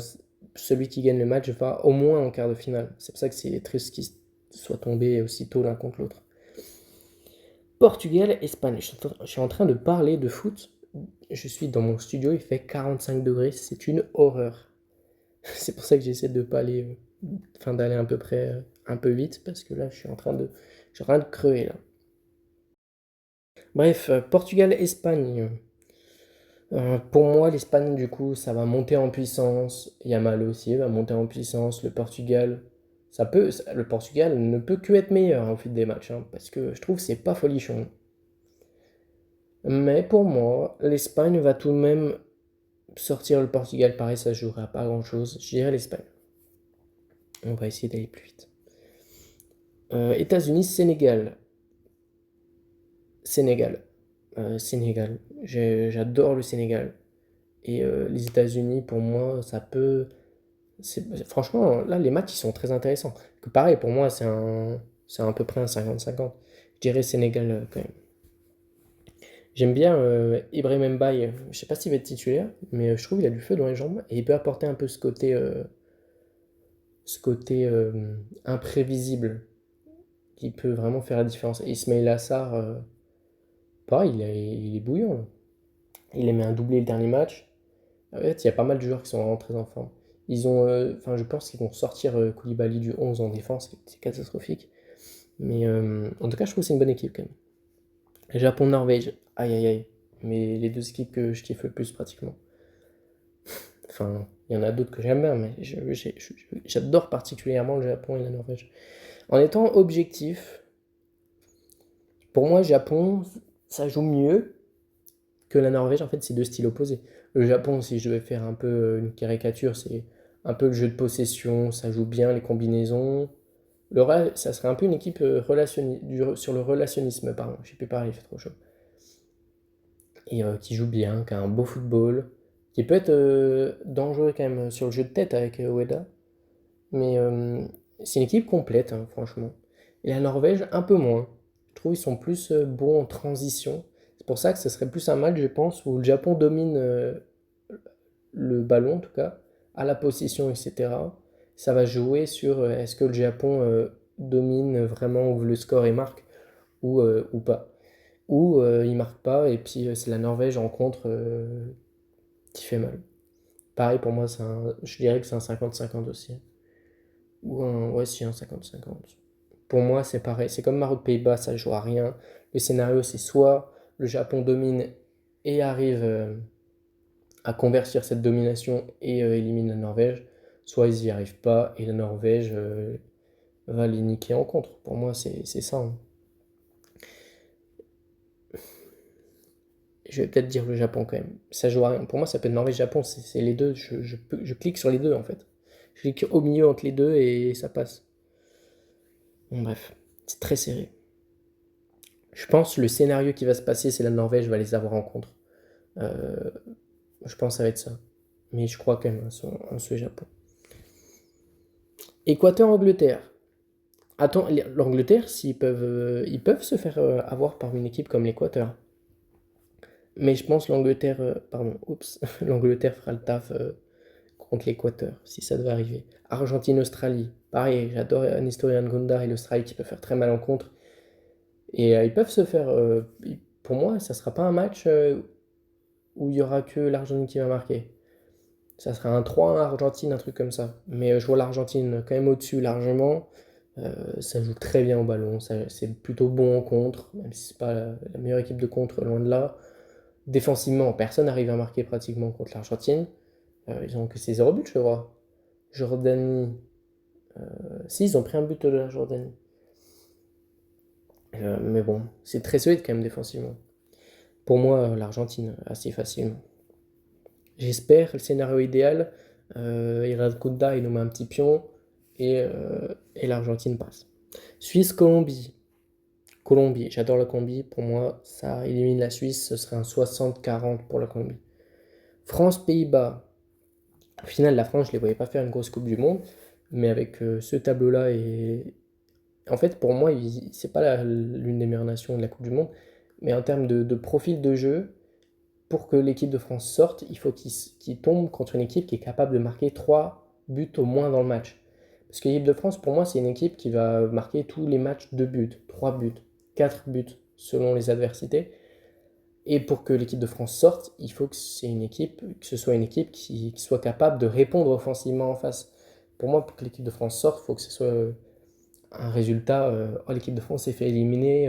celui qui gagne le match va au moins en quart de finale. C'est pour ça que c'est triste qu'ils soient tombés aussitôt l'un contre l'autre. Portugal, Espagne. Je suis en train de parler de foot. Je suis dans mon studio, il fait 45 degrés. C'est une horreur. C'est pour ça que j'essaie de pas aller, d'aller à peu près un peu vite, parce que là, je suis en train de crever là. Bref, Portugal, Espagne. Pour moi, l'Espagne, du coup, ça va monter en puissance. Yamal aussi va monter en puissance. Le Portugal ne peut que être meilleur au fil des matchs, hein, parce que je trouve que c'est pas folichon. Mais pour moi, l'Espagne va tout de même sortir le Portugal. Pareil, ça jouera pas grand-chose. Je dirais l'Espagne. On va essayer d'aller plus vite. États-Unis, Sénégal. Sénégal. Sénégal. J'adore le Sénégal. Et les États-Unis, pour moi, ça peut. Franchement, là, les matchs, ils sont très intéressants. Que pareil, pour moi, c'est à peu près un 50-50. Je dirais Sénégal quand même. J'aime bien Ibrahim Mbaye. Je sais pas s'il va être titulaire, mais je trouve qu'il a du feu dans les jambes et il peut apporter un peu ce côté imprévisible qui peut vraiment faire la différence. Et Ismail Assar, pareil, il est bouillant, là. Il a mis un doublé le dernier match. En fait, il y a pas mal de joueurs qui sont vraiment très en forme. Enfin, je pense qu'ils vont sortir Koulibaly du 11 en défense, c'est catastrophique. Mais en tout cas, je trouve que c'est une bonne équipe quand même. Japon-Norvège, aïe aïe aïe. Mais les deux équipes que je kiffe le plus pratiquement. Enfin, il y en a d'autres que j'aime bien, mais j'adore particulièrement le Japon et la Norvège. En étant objectif, pour moi, Japon, ça joue mieux que la Norvège. En fait, c'est deux styles opposés. Le Japon, si je devais faire un peu une caricature, c'est un peu le jeu de possession, ça joue bien les combinaisons. Ça serait un peu une équipe sur le relationnisme, pardon, je sais plus parler, il fait trop chaud. Et qui joue bien, qui a un beau football, qui peut être dangereux quand même sur le jeu de tête avec Ueda. Mais c'est une équipe complète, hein, franchement. Et la Norvège, un peu moins. Je trouve qu'ils sont plus bons en transition. C'est pour ça que ce serait plus un match, je pense, où le Japon domine le ballon, en tout cas, à la possession, etc. Ça va jouer sur est-ce que le Japon domine vraiment, ouvre le score et marque, ou pas. Ou il marque pas, et puis c'est la Norvège en contre qui fait mal. Pareil, pour moi, je dirais que c'est un 50-50 aussi. Ouais, si, un 50-50. Pour moi, c'est pareil. C'est comme Maroc-Pays-Bas, ça joue à rien. Le scénario, c'est soit le Japon domine et arrive à convertir cette domination et élimine la Norvège, soit ils n'y arrivent pas et la Norvège va les niquer en contre. Pour moi, c'est ça, hein. Je vais peut-être dire le Japon quand même. Ça joue à rien. Pour moi, ça peut être Norvège-Japon, c'est les deux. Je clique sur les deux en fait. Je clique au milieu entre les deux et ça passe. Bon, bref, c'est très serré. Je pense que le scénario qui va se passer, c'est la Norvège va les avoir en contre. Euh, je pense que ça va être ça. Mais je crois quand même en ce Japon. Équateur-Angleterre. Attends, l'Angleterre, ils peuvent se faire avoir par une équipe comme l'Équateur. Mais je pense l'Angleterre, pardon, oups, l'Angleterre fera le taf contre l'Équateur, si ça devait arriver. Argentine-Australie, pareil, j'adore Nestor Ngunda et l'Australie qui peuvent faire très mal en contre. Et ils peuvent se faire, pour moi, ça sera pas un match où il y aura que l'Argentine qui va marquer. Ça sera un 3-1 Argentine, un truc comme ça. Mais je vois l'Argentine quand même au-dessus largement. Ça joue très bien au ballon, c'est plutôt bon en contre, même si c'est pas la meilleure équipe de contre, loin de là. Défensivement, personne n'arrive à marquer pratiquement contre l'Argentine. Ils ont que ces 0 buts, je crois. Jordanie. Si, ils ont pris un but de la Jordanie. Mais bon, c'est très solide quand même défensivement. Pour moi, l'Argentine, assez facilement. J'espère, le scénario idéal, Irad Kouda, il nous met un petit pion et l'Argentine passe. Suisse-Colombie. Colombie, j'adore la Colombie. Pour moi, ça élimine la Suisse, ce serait un 60-40 pour la Colombie. France-Pays-Bas. Au final, la France, je ne les voyais pas faire une grosse Coupe du Monde, mais avec ce tableau-là et. En fait, pour moi, c'est pas l'une des meilleures nations de la Coupe du Monde, mais en termes de profil de jeu, pour que l'équipe de France sorte, il faut qu'il tombe contre une équipe qui est capable de marquer 3 buts au moins dans le match. Parce que l'équipe de France, pour moi, c'est une équipe qui va marquer tous les matchs 2 buts, 3 buts, 4 buts, selon les adversités. Et pour que l'équipe de France sorte, il faut que ce soit une équipe qui soit capable de répondre offensivement en face. Pour moi, pour que l'équipe de France sorte, il faut que ce soit un résultat. L'équipe de France s'est fait éliminer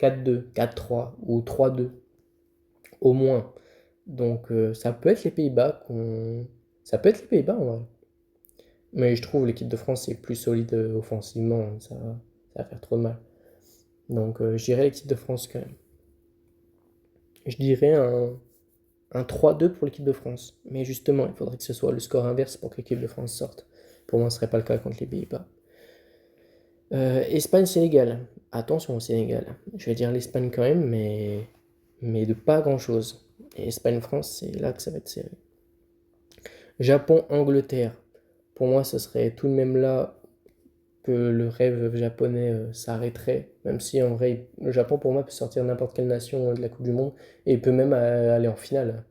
4-2, 4-3 ou 3-2 au moins. Donc ça peut être les Pays-Bas Ça peut être les Pays-Bas en vrai. Mais je trouve l'équipe de France est plus solide offensivement. Ça va faire trop de mal. Donc je dirais l'équipe de France quand même. Je dirais un 3-2 pour l'équipe de France. Mais justement, il faudrait que ce soit le score inverse pour que l'équipe de France sorte. Pour moi, ce ne serait pas le cas contre les Pays-Bas. Espagne-Sénégal. Attention au Sénégal. Je vais dire l'Espagne quand même, mais de pas grand-chose. Et Espagne-France, c'est là que ça va être serré. Japon-Angleterre. Pour moi, ce serait tout de même là que le rêve japonais s'arrêterait. Même si en vrai, le Japon pour moi peut sortir n'importe quelle nation de la Coupe du Monde et peut même aller en finale.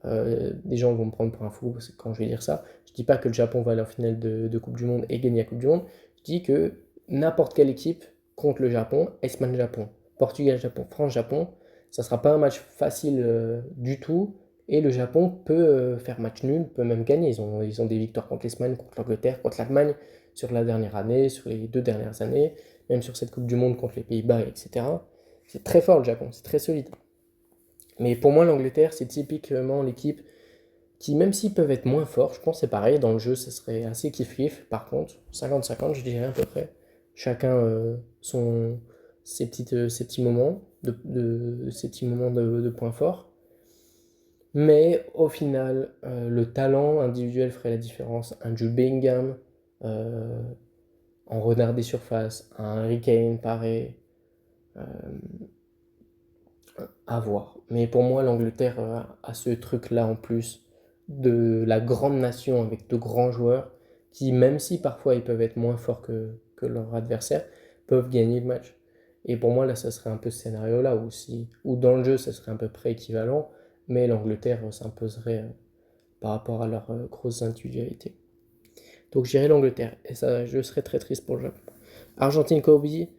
Des gens vont me prendre pour un fou quand je vais dire ça. Je dis pas que le Japon va aller en finale de Coupe du Monde et gagner la Coupe du Monde. Je dis que n'importe quelle équipe contre le Japon, Espagne-Japon, Portugal-Japon, France-Japon, ça sera pas un match facile du tout. Et le Japon peut faire match nul, peut même gagner. Ils ont des victoires contre l'Espagne, contre l'Angleterre, contre l'Allemagne sur la dernière année, sur les 2 dernières années, même sur cette Coupe du Monde contre les Pays-Bas, etc. C'est très fort le Japon, c'est très solide. Mais pour moi, l'Angleterre, c'est typiquement l'équipe qui, même s'ils peuvent être moins forts, je pense que c'est pareil, dans le jeu, ça serait assez kiff-kiff. Par contre, 50-50, je dirais à peu près. Chacun ses petits moments, ses petits moments de points forts. Mais au final, le talent individuel ferait la différence. Un Jude Bellingham, euh, en renard des surfaces, un Harry Kane, pareil, euh, à voir. Mais pour moi, l'Angleterre a ce truc-là en plus de la grande nation avec de grands joueurs qui, même si parfois ils peuvent être moins forts que leur adversaire, peuvent gagner le match. Et pour moi, là, ça serait un peu ce scénario-là, où dans le jeu, ça serait à peu près équivalent, mais l'Angleterre s'imposerait par rapport à leur grosse individualité. Donc j'irai l'Angleterre, et ça, je serais très triste pour le Japon. Argentine-Colombie,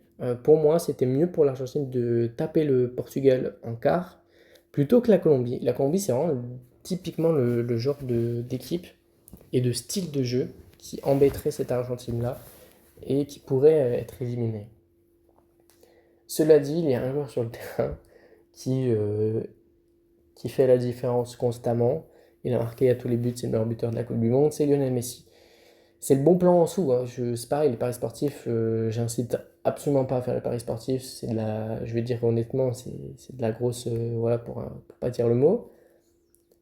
pour moi, c'était mieux pour l'Argentine de taper le Portugal en quart plutôt que la Colombie. La Colombie, c'est vraiment typiquement le genre d'équipe et de style de jeu qui embêterait cette Argentine-là et qui pourrait être éliminée. Cela dit, il y a un joueur sur le terrain qui fait la différence constamment. Il a marqué à tous les buts, c'est le meilleur buteur de la Coupe du Monde, c'est Lionel Messi. C'est le bon plan en dessous, hein. C'est pareil, les paris sportifs, j'incite absolument pas à faire les paris sportifs. C'est de la, je vais dire honnêtement, c'est de la grosse, voilà, pour pas dire le mot.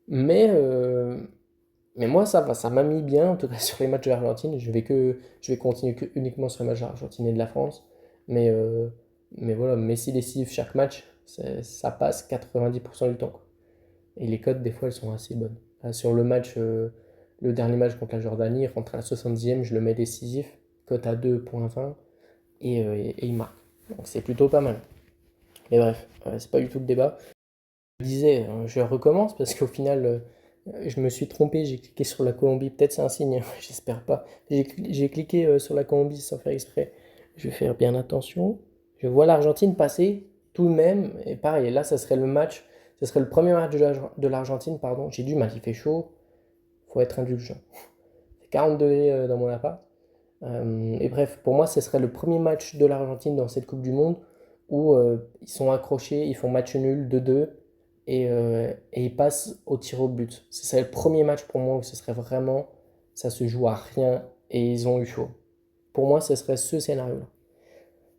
Mais, euh, mais moi, ça va, ça m'a mis bien, en tout cas sur les matchs de l'Argentine. Je vais continuer uniquement sur les matchs de l'Argentine et de la France. Mais, euh, mais voilà, Messi décisive chaque match, ça passe 90% du temps, quoi. Et les cotes, des fois, elles sont assez bonnes. Là, sur le dernier match contre la Jordanie, il rentre à la 70e, je le mets décisif, cote à 2,20 et il marque. Donc c'est plutôt pas mal. Mais bref, c'est pas du tout le débat. Je disais, je recommence parce qu'au final, je me suis trompé, j'ai cliqué sur la Colombie, peut-être c'est un signe, j'espère pas. J'ai cliqué sur la Colombie sans faire exprès. Je vais faire bien attention. Je vois l'Argentine passer tout de même, et pareil, là, ce serait le premier match de l'Argentine, pardon. J'ai du mal, il fait chaud, faut être indulgent. C'est 40 degrés dans mon appart. Et bref, pour moi, ce serait le premier match de l'Argentine dans cette Coupe du Monde où ils sont accrochés, ils font match nul 2-2 et ils passent au tir au but. Ce serait le premier match pour moi où ce serait vraiment, ça se joue à rien et ils ont eu chaud. Pour moi, ce serait ce scénario-là.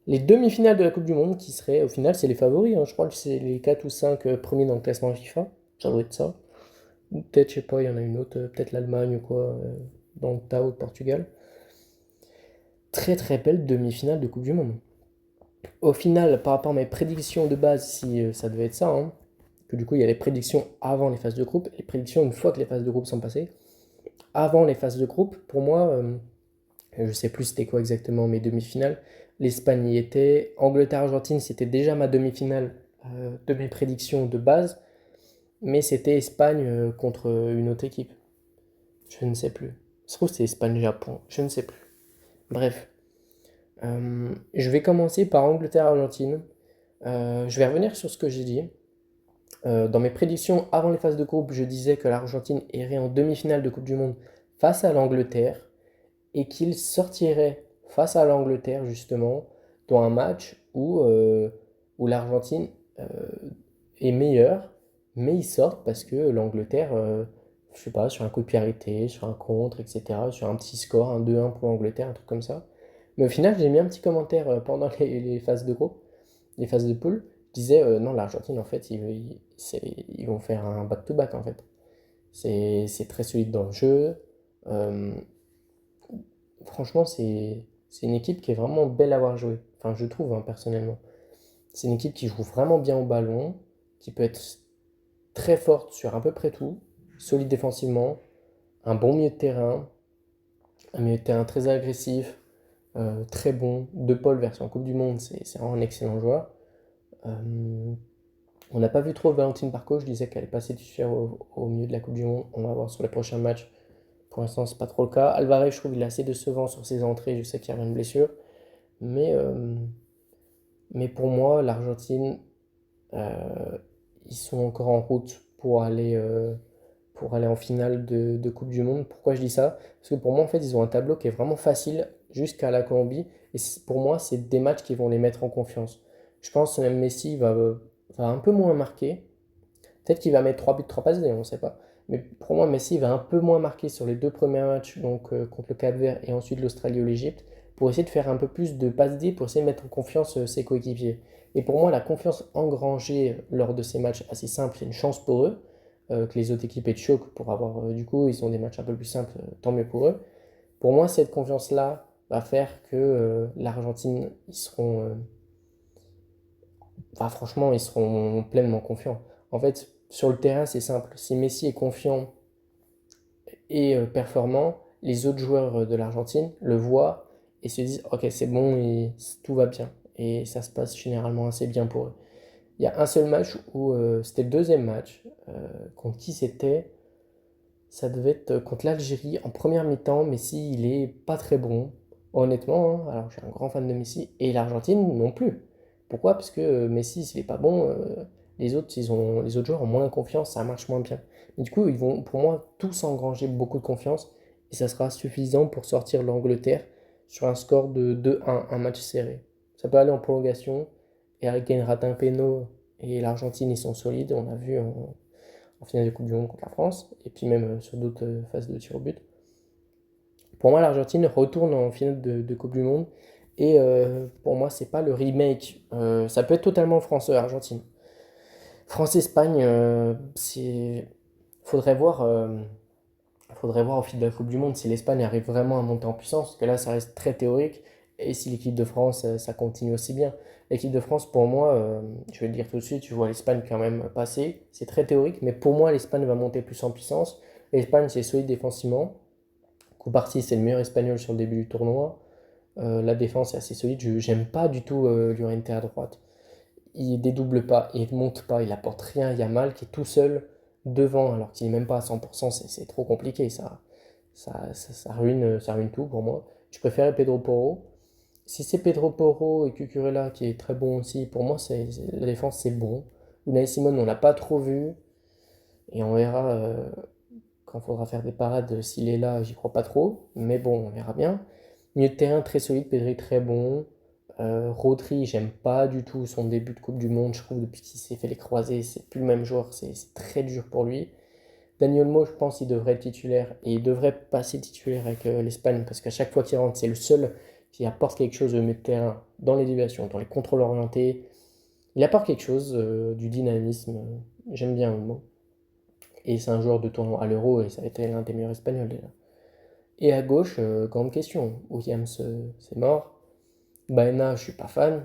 Les demi-finales de la Coupe du Monde, qui seraient, au final, c'est les favoris, hein. Je crois que c'est les 4 ou 5 premiers dans le classement FIFA. Ça doit être ça. Ou peut-être, je sais pas, il y en a une autre, peut-être l'Allemagne ou quoi, dans le tas ou le Portugal. Très très belle demi-finale de Coupe du Monde. Au final, par rapport à mes prédictions de base, si ça devait être ça, hein, que du coup il y a les prédictions avant les phases de groupe, les prédictions une fois que les phases de groupe sont passées. Avant les phases de groupe, pour moi, je sais plus c'était quoi exactement mes demi-finales. L'Espagne y était. Angleterre-Argentine, c'était déjà ma demi-finale de mes prédictions de base. Mais c'était Espagne contre une autre équipe. Je ne sais plus. Ça se trouve, c'est Espagne-Japon. Je ne sais plus. Bref. Je vais commencer par Angleterre-Argentine. Je vais revenir sur ce que j'ai dit. Dans mes prédictions avant les phases de groupe, je disais que l'Argentine irait en demi-finale de Coupe du Monde face à l'Angleterre et qu'il sortirait face à l'Angleterre justement dans un match où l'Argentine euh, est meilleure, mais ils sortent parce que l'Angleterre, je sais pas, sur un coup de pied arrêté, sur un contre, etc., sur un petit score, un 2-1 pour l'Angleterre, un truc comme ça. Mais au final, j'ai mis un petit commentaire pendant les phases de groupe, les phases de poule. Je disais, non, l'Argentine, en fait, ils vont faire un back-to-back, en fait. C'est très solide dans le jeu. Euh, Franchement, c'est une équipe qui est vraiment belle à voir jouer. Enfin, je trouve, hein, personnellement. C'est une équipe qui joue vraiment bien au ballon, qui peut être très forte sur à peu près tout, solide défensivement, un bon milieu de terrain, un milieu de terrain très agressif, très bon. De Paul version Coupe du Monde, c'est vraiment un excellent joueur. Euh, on n'a pas vu trop Valentine Barco, je disais qu'elle est passée titulaire au milieu de la Coupe du Monde. On va voir sur les prochains matchs. Pour l'instant, c'est pas trop le cas. Alvarez, je trouve qu'il est assez décevant sur ses entrées. Je sais qu'il y a une blessure. Mais, euh, mais pour moi, l'Argentine, euh, ils sont encore en route pour aller en finale de Coupe du Monde. Pourquoi je dis ça? Parce que pour moi, en fait, ils ont un tableau qui est vraiment facile jusqu'à la Colombie. Et pour moi, c'est des matchs qui vont les mettre en confiance. Je pense que même Messi va un peu moins marquer. Peut-être qu'il va mettre 3 buts, 3 passes D, on ne sait pas. Mais pour moi, Messi va un peu moins marquer sur les deux premiers matchs, donc contre le Cap-Vert et ensuite l'Australie ou l'Égypte, pour essayer de faire un peu plus de passes D, pour essayer de mettre en confiance ses coéquipiers. Et pour moi, la confiance engrangée lors de ces matchs assez simples, c'est une chance pour eux, que les autres équipes aient de choc pour avoir, du coup, ils ont des matchs un peu plus simples, tant mieux pour eux. Pour moi, cette confiance-là va faire que l'Argentine, franchement, ils seront pleinement confiants. En fait, sur le terrain, c'est simple. Si Messi est confiant et performant, les autres joueurs de l'Argentine le voient et se disent ok, c'est bon, et tout va bien. Et ça se passe généralement assez bien pour eux. Il y a un seul match où c'était le deuxième match. Contre qui c'était? Ça devait être contre l'Algérie en première mi-temps. Messi, il est pas très bon, honnêtement, hein. Alors, je suis un grand fan de Messi et l'Argentine non plus. Pourquoi? Parce que Messi, s'il est pas bon, les autres joueurs ont moins confiance, ça marche moins bien. Mais du coup, ils vont, pour moi, tous engranger beaucoup de confiance et ça sera suffisant pour sortir l'Angleterre sur un score de 2-1, un match serré. Ça peut aller en prolongation et Harry Kane rate un péno et l'Argentine, ils sont solides. On a vu en finale de Coupe du Monde contre la France, et puis même sur d'autres phases de tir au but. Pour moi, l'Argentine retourne en finale de Coupe du Monde, et pour moi, c'est pas le remake. Ça peut être totalement France-Argentine. France-Espagne, faudrait voir, faudrait voir au fil de la Coupe du Monde si l'Espagne arrive vraiment à monter en puissance, parce que là, ça reste très théorique, et si l'équipe de France, ça continue aussi bien. L'équipe de France, pour moi, je vais le dire tout de suite, tu vois l'Espagne quand même passer. C'est très théorique, mais pour moi, l'Espagne va monter plus en puissance. L'Espagne, c'est solide défensivement. Coup parti, c'est le meilleur espagnol sur le début du tournoi. La défense est assez solide. J'aime pas du tout Llorente à droite. Il dédouble pas, il monte pas, il apporte rien. Il y a Mal qui est tout seul devant, alors qu'il n'est même pas à 100%. C'est trop compliqué. Ça ruine tout pour moi. Je préférais Pedro Porro. Si c'est Pedro Porro et Cucurella qui est très bon aussi, pour moi, la défense c'est bon. Unai Simon, on l'a pas trop vu. Et on verra quand il faudra faire des parades, s'il est là, j'y crois pas trop. Mais bon, on verra bien. Milieu de terrain très solide, Pedri très bon. Rodri, j'aime pas du tout son début de Coupe du Monde. Je trouve depuis qu'il s'est fait les croisés, c'est plus le même joueur, c'est très dur pour lui. Daniel Mo, je pense qu'il devrait être titulaire et il devrait passer titulaire avec l'Espagne parce qu'à chaque fois qu'il rentre, c'est le seul qui apporte quelque chose au milieu de terrain, dans les déviations, dans les contrôles orientés. Il apporte quelque chose, du dynamisme. J'aime bien Mo. Et c'est un joueur de tournoi à l'Euro et ça a été l'un des meilleurs Espagnols déjà. Et à gauche, grande question. Williams, c'est mort. Baena, je suis pas fan.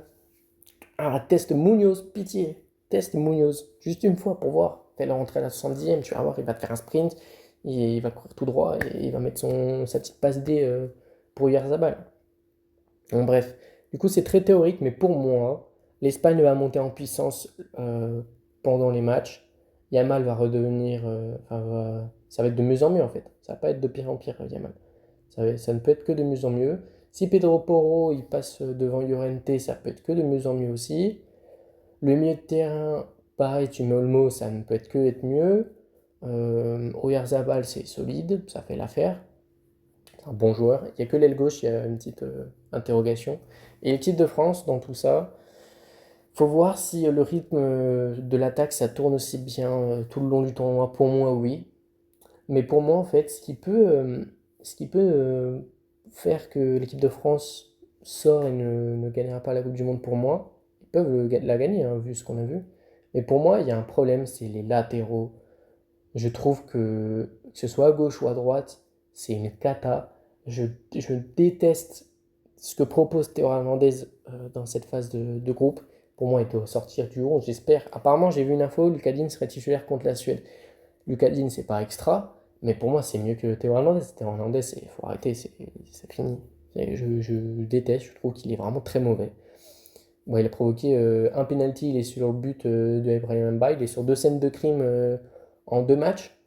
Ah, teste Munoz, pitié. Teste Munoz, juste une fois pour voir. Fais-le rentrer à la 70e, tu vas voir, il va te faire un sprint, il va courir tout droit et il va mettre sa petite passe D pour Yarzabal. Bon, bref, du coup c'est très théorique, mais pour moi, l'Espagne va monter en puissance pendant les matchs. Yamal va redevenir, ça va être de mieux en mieux en fait. Ça va pas être de pire en pire, Yamal. Ça ne peut être que de mieux en mieux. Si Pedro Porro il passe devant Llorente, ça peut être que de mieux en mieux aussi. Le milieu de terrain, pareil, tu mets Olmo, ça ne peut être que être mieux. Oyarzabal, c'est solide, ça fait l'affaire. C'est un bon joueur. Il n'y a que l'aile gauche, il y a une petite interrogation. Et l'équipe de France, dans tout ça, faut voir si le rythme de l'attaque, ça tourne aussi bien tout le long du tournoi. Pour moi, oui. Mais pour moi, en fait, ce qui peut faire que l'équipe de France sort et ne gagnera pas la Coupe du Monde pour moi, ils peuvent la gagner, hein, vu ce qu'on a vu. Mais pour moi, il y a un problème, c'est les latéraux. Je trouve que ce soit à gauche ou à droite, c'est une cata. Je déteste ce que propose Théo Hernandez dans cette phase de groupe, pour moi, il doit sortir du 11, j'espère. Apparemment, j'ai vu une info, Lucas Digne serait titulaire contre la Suède. Lucas Digne, c'est pas extra, mais pour moi, c'est mieux que Théo Hernandez. Théo Hernandez, il faut arrêter, c'est fini. Je déteste, je trouve qu'il est vraiment très mauvais. Bon, il a provoqué un penalty, il est sur le but de Ibrahim Mbaye, il est sur 2 scènes de crime en 2 matchs.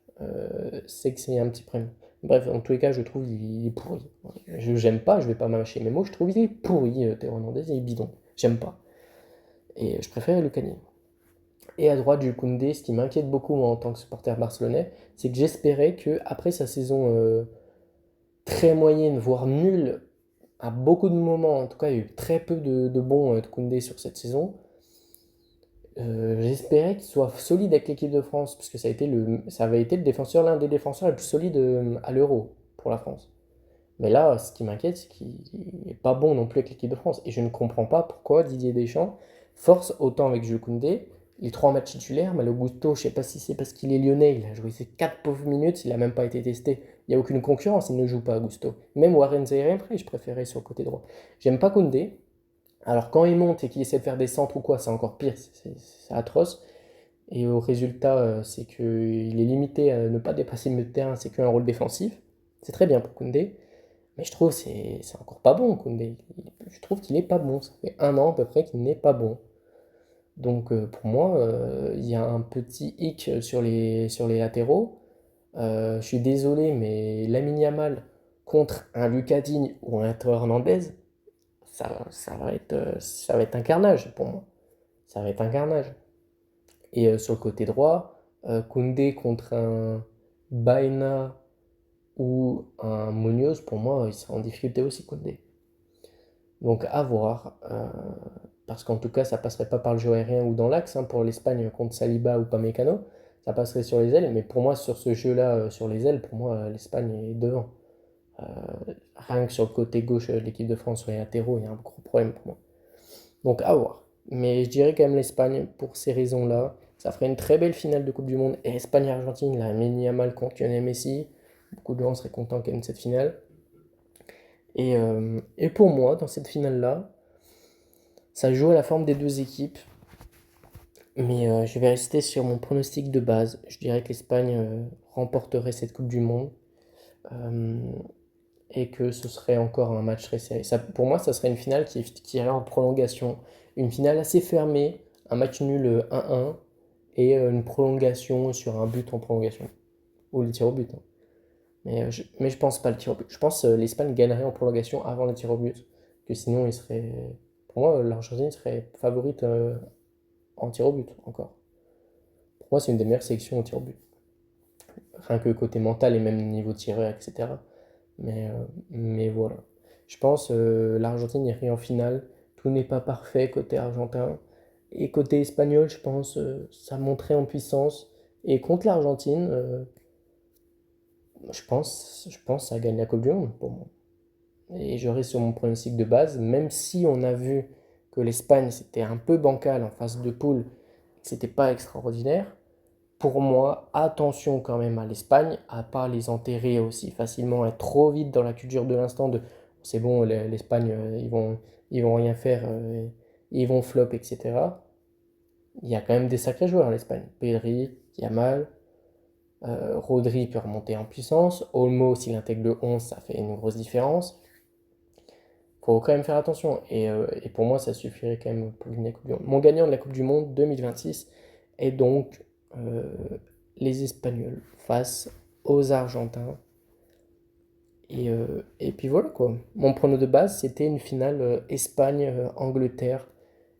C'est que c'est un petit problème. Bref, en tous les cas, je trouve qu'il est pourri. J'aime pas, je vais pas mâcher mes mots, je trouve qu'il est pourri, Théo Hernandez, il est bidon. J'aime pas. Et je préfère Lucas Digne. Et à droite, Jules Koundé, ce qui m'inquiète beaucoup moi, en tant que supporter barcelonais, c'est que j'espérais que après sa saison très moyenne, voire nulle, à beaucoup de moments, en tout cas il y a eu très peu de bons de Koundé sur cette saison, j'espérais qu'il soit solide avec l'équipe de France, parce que ça avait été l'un des défenseurs les plus solides à l'Euro pour la France. Mais là, ce qui m'inquiète, c'est qu'il n'est pas bon non plus avec l'équipe de France. Et je ne comprends pas pourquoi Didier Deschamps force autant avec Jules Koundé. Les 3 matchs titulaires, Malo Gusto, je ne sais pas si c'est parce qu'il est lyonnais, il a joué ses 4 pauvres minutes, il n'a même pas été testé. Il n'y a aucune concurrence, il ne joue pas à Gusto. Même Warren Zaïre-Emery, je préférais sur le côté droit. J'aime pas Koundé. Alors quand il monte et qu'il essaie de faire des centres ou quoi, c'est encore pire, c'est atroce. Et au résultat, c'est qu'il est limité à ne pas dépasser le milieu de terrain, c'est qu'un rôle défensif. C'est très bien pour Koundé. Mais je trouve que c'est encore pas bon, Koundé. Je trouve qu'il est pas bon. Ça fait 1 an à peu près qu'il n'est pas bon. Donc pour moi, il y a un petit hic sur les latéraux. Je suis désolé, mais Lamine Yamal contre un Lucas Digne ou un Théo Hernandez, ça va être un carnage pour moi. Ça va être un carnage. Et sur le côté droit, Koundé contre un Baena ou un Munoz, pour moi, il sera en difficulté aussi, Koundé. Donc à voir, parce qu'en tout cas, ça passerait pas par le jeu aérien ou dans l'axe, hein, pour l'Espagne contre Saliba ou Pamecano, ça passerait sur les ailes, mais pour moi, sur ce jeu-là, sur les ailes, pour moi, l'Espagne est devant. Euh, Rien que sur le côté gauche de l'équipe de France, sur les latéraux, il y a un gros problème pour moi. Donc à voir. Mais je dirais quand même l'Espagne pour ces raisons-là. Ça ferait une très belle finale de Coupe du Monde. Et Espagne-Argentine, la Yamal contre Lionel Messi. Beaucoup de gens seraient contents quand même de cette finale. Et pour moi, dans cette finale-là, ça joue à la forme des deux équipes. Mais je vais rester sur mon pronostic de base. Je dirais que l'Espagne remporterait cette Coupe du Monde. Euh, et que ce serait encore un match très serré. Pour moi, ça serait une finale qui irait en prolongation. Une finale assez fermée, un match nul 1-1 et une prolongation sur un but en prolongation. Ou le tir au but, hein. Mais je pense pas le tir au but. Je pense que l'Espagne gagnerait en prolongation avant le tir au but. Que sinon, pour moi, l'Argentine serait favorite en tir au but encore. Pour moi, c'est une des meilleures sélections au tir au but. Rien que côté mental et même niveau tireur, etc. Mais voilà. Je pense l'Argentine irait en finale. Tout n'est pas parfait côté argentin. Et côté espagnol, je pense ça monterait en puissance. Et contre l'Argentine, je pense ça gagne la Coupe du Monde pour moi. Et je reste sur mon pronostic de base, même si on a vu que l'Espagne c'était un peu bancal en phase de poule, que c'était pas extraordinaire. Pour moi, attention quand même à l'Espagne, à pas les enterrer aussi facilement, être trop vite dans la culture de l'instant de c'est bon, l'Espagne, ils vont rien faire, ils vont flop, etc. Il y a quand même des sacrés joueurs en l'Espagne. Pedri, Yamal, Rodri peut remonter en puissance. Olmo, s'il intègre le 11, ça fait une grosse différence. Faut quand même faire attention. Et pour moi, ça suffirait quand même pour gagner la Coupe du Monde. Mon gagnant de la Coupe du Monde 2026 est donc euh, les Espagnols face aux Argentins. Et puis voilà quoi. Mon prono de base, c'était une finale Espagne-Angleterre.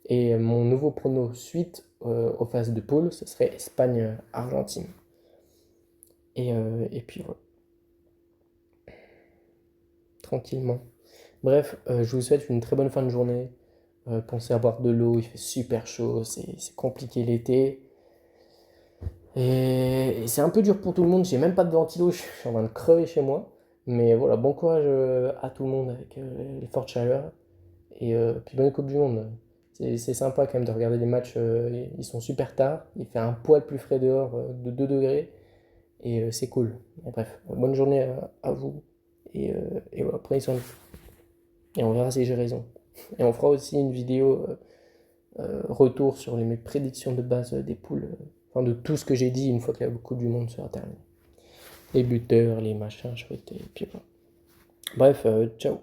Et mon nouveau prono suite aux phases de poule, ce serait Espagne-Argentine. Et puis voilà, tranquillement. Bref, je vous souhaite une très bonne fin de journée. Pensez à boire de l'eau, il fait super chaud, c'est compliqué l'été. Et c'est un peu dur pour tout le monde, j'ai même pas de ventilo, je suis en train de crever chez moi. Mais voilà, bon courage à tout le monde avec les fortes chaleurs. Et puis bonne Coupe du Monde. C'est sympa quand même de regarder les matchs, ils sont super tard, il fait un poil plus frais dehors de 2 degrés. Et c'est cool. Et bref, bonne journée à vous. Et voilà, prenez soin de vous. Et on verra si j'ai raison. Et on fera aussi une vidéo retour sur mes prédictions de base des poules, enfin de tout ce que j'ai dit une fois que la Coupe du Monde sera terminée. Les buteurs, les machins, chouettes, et puis voilà. Bref, ciao.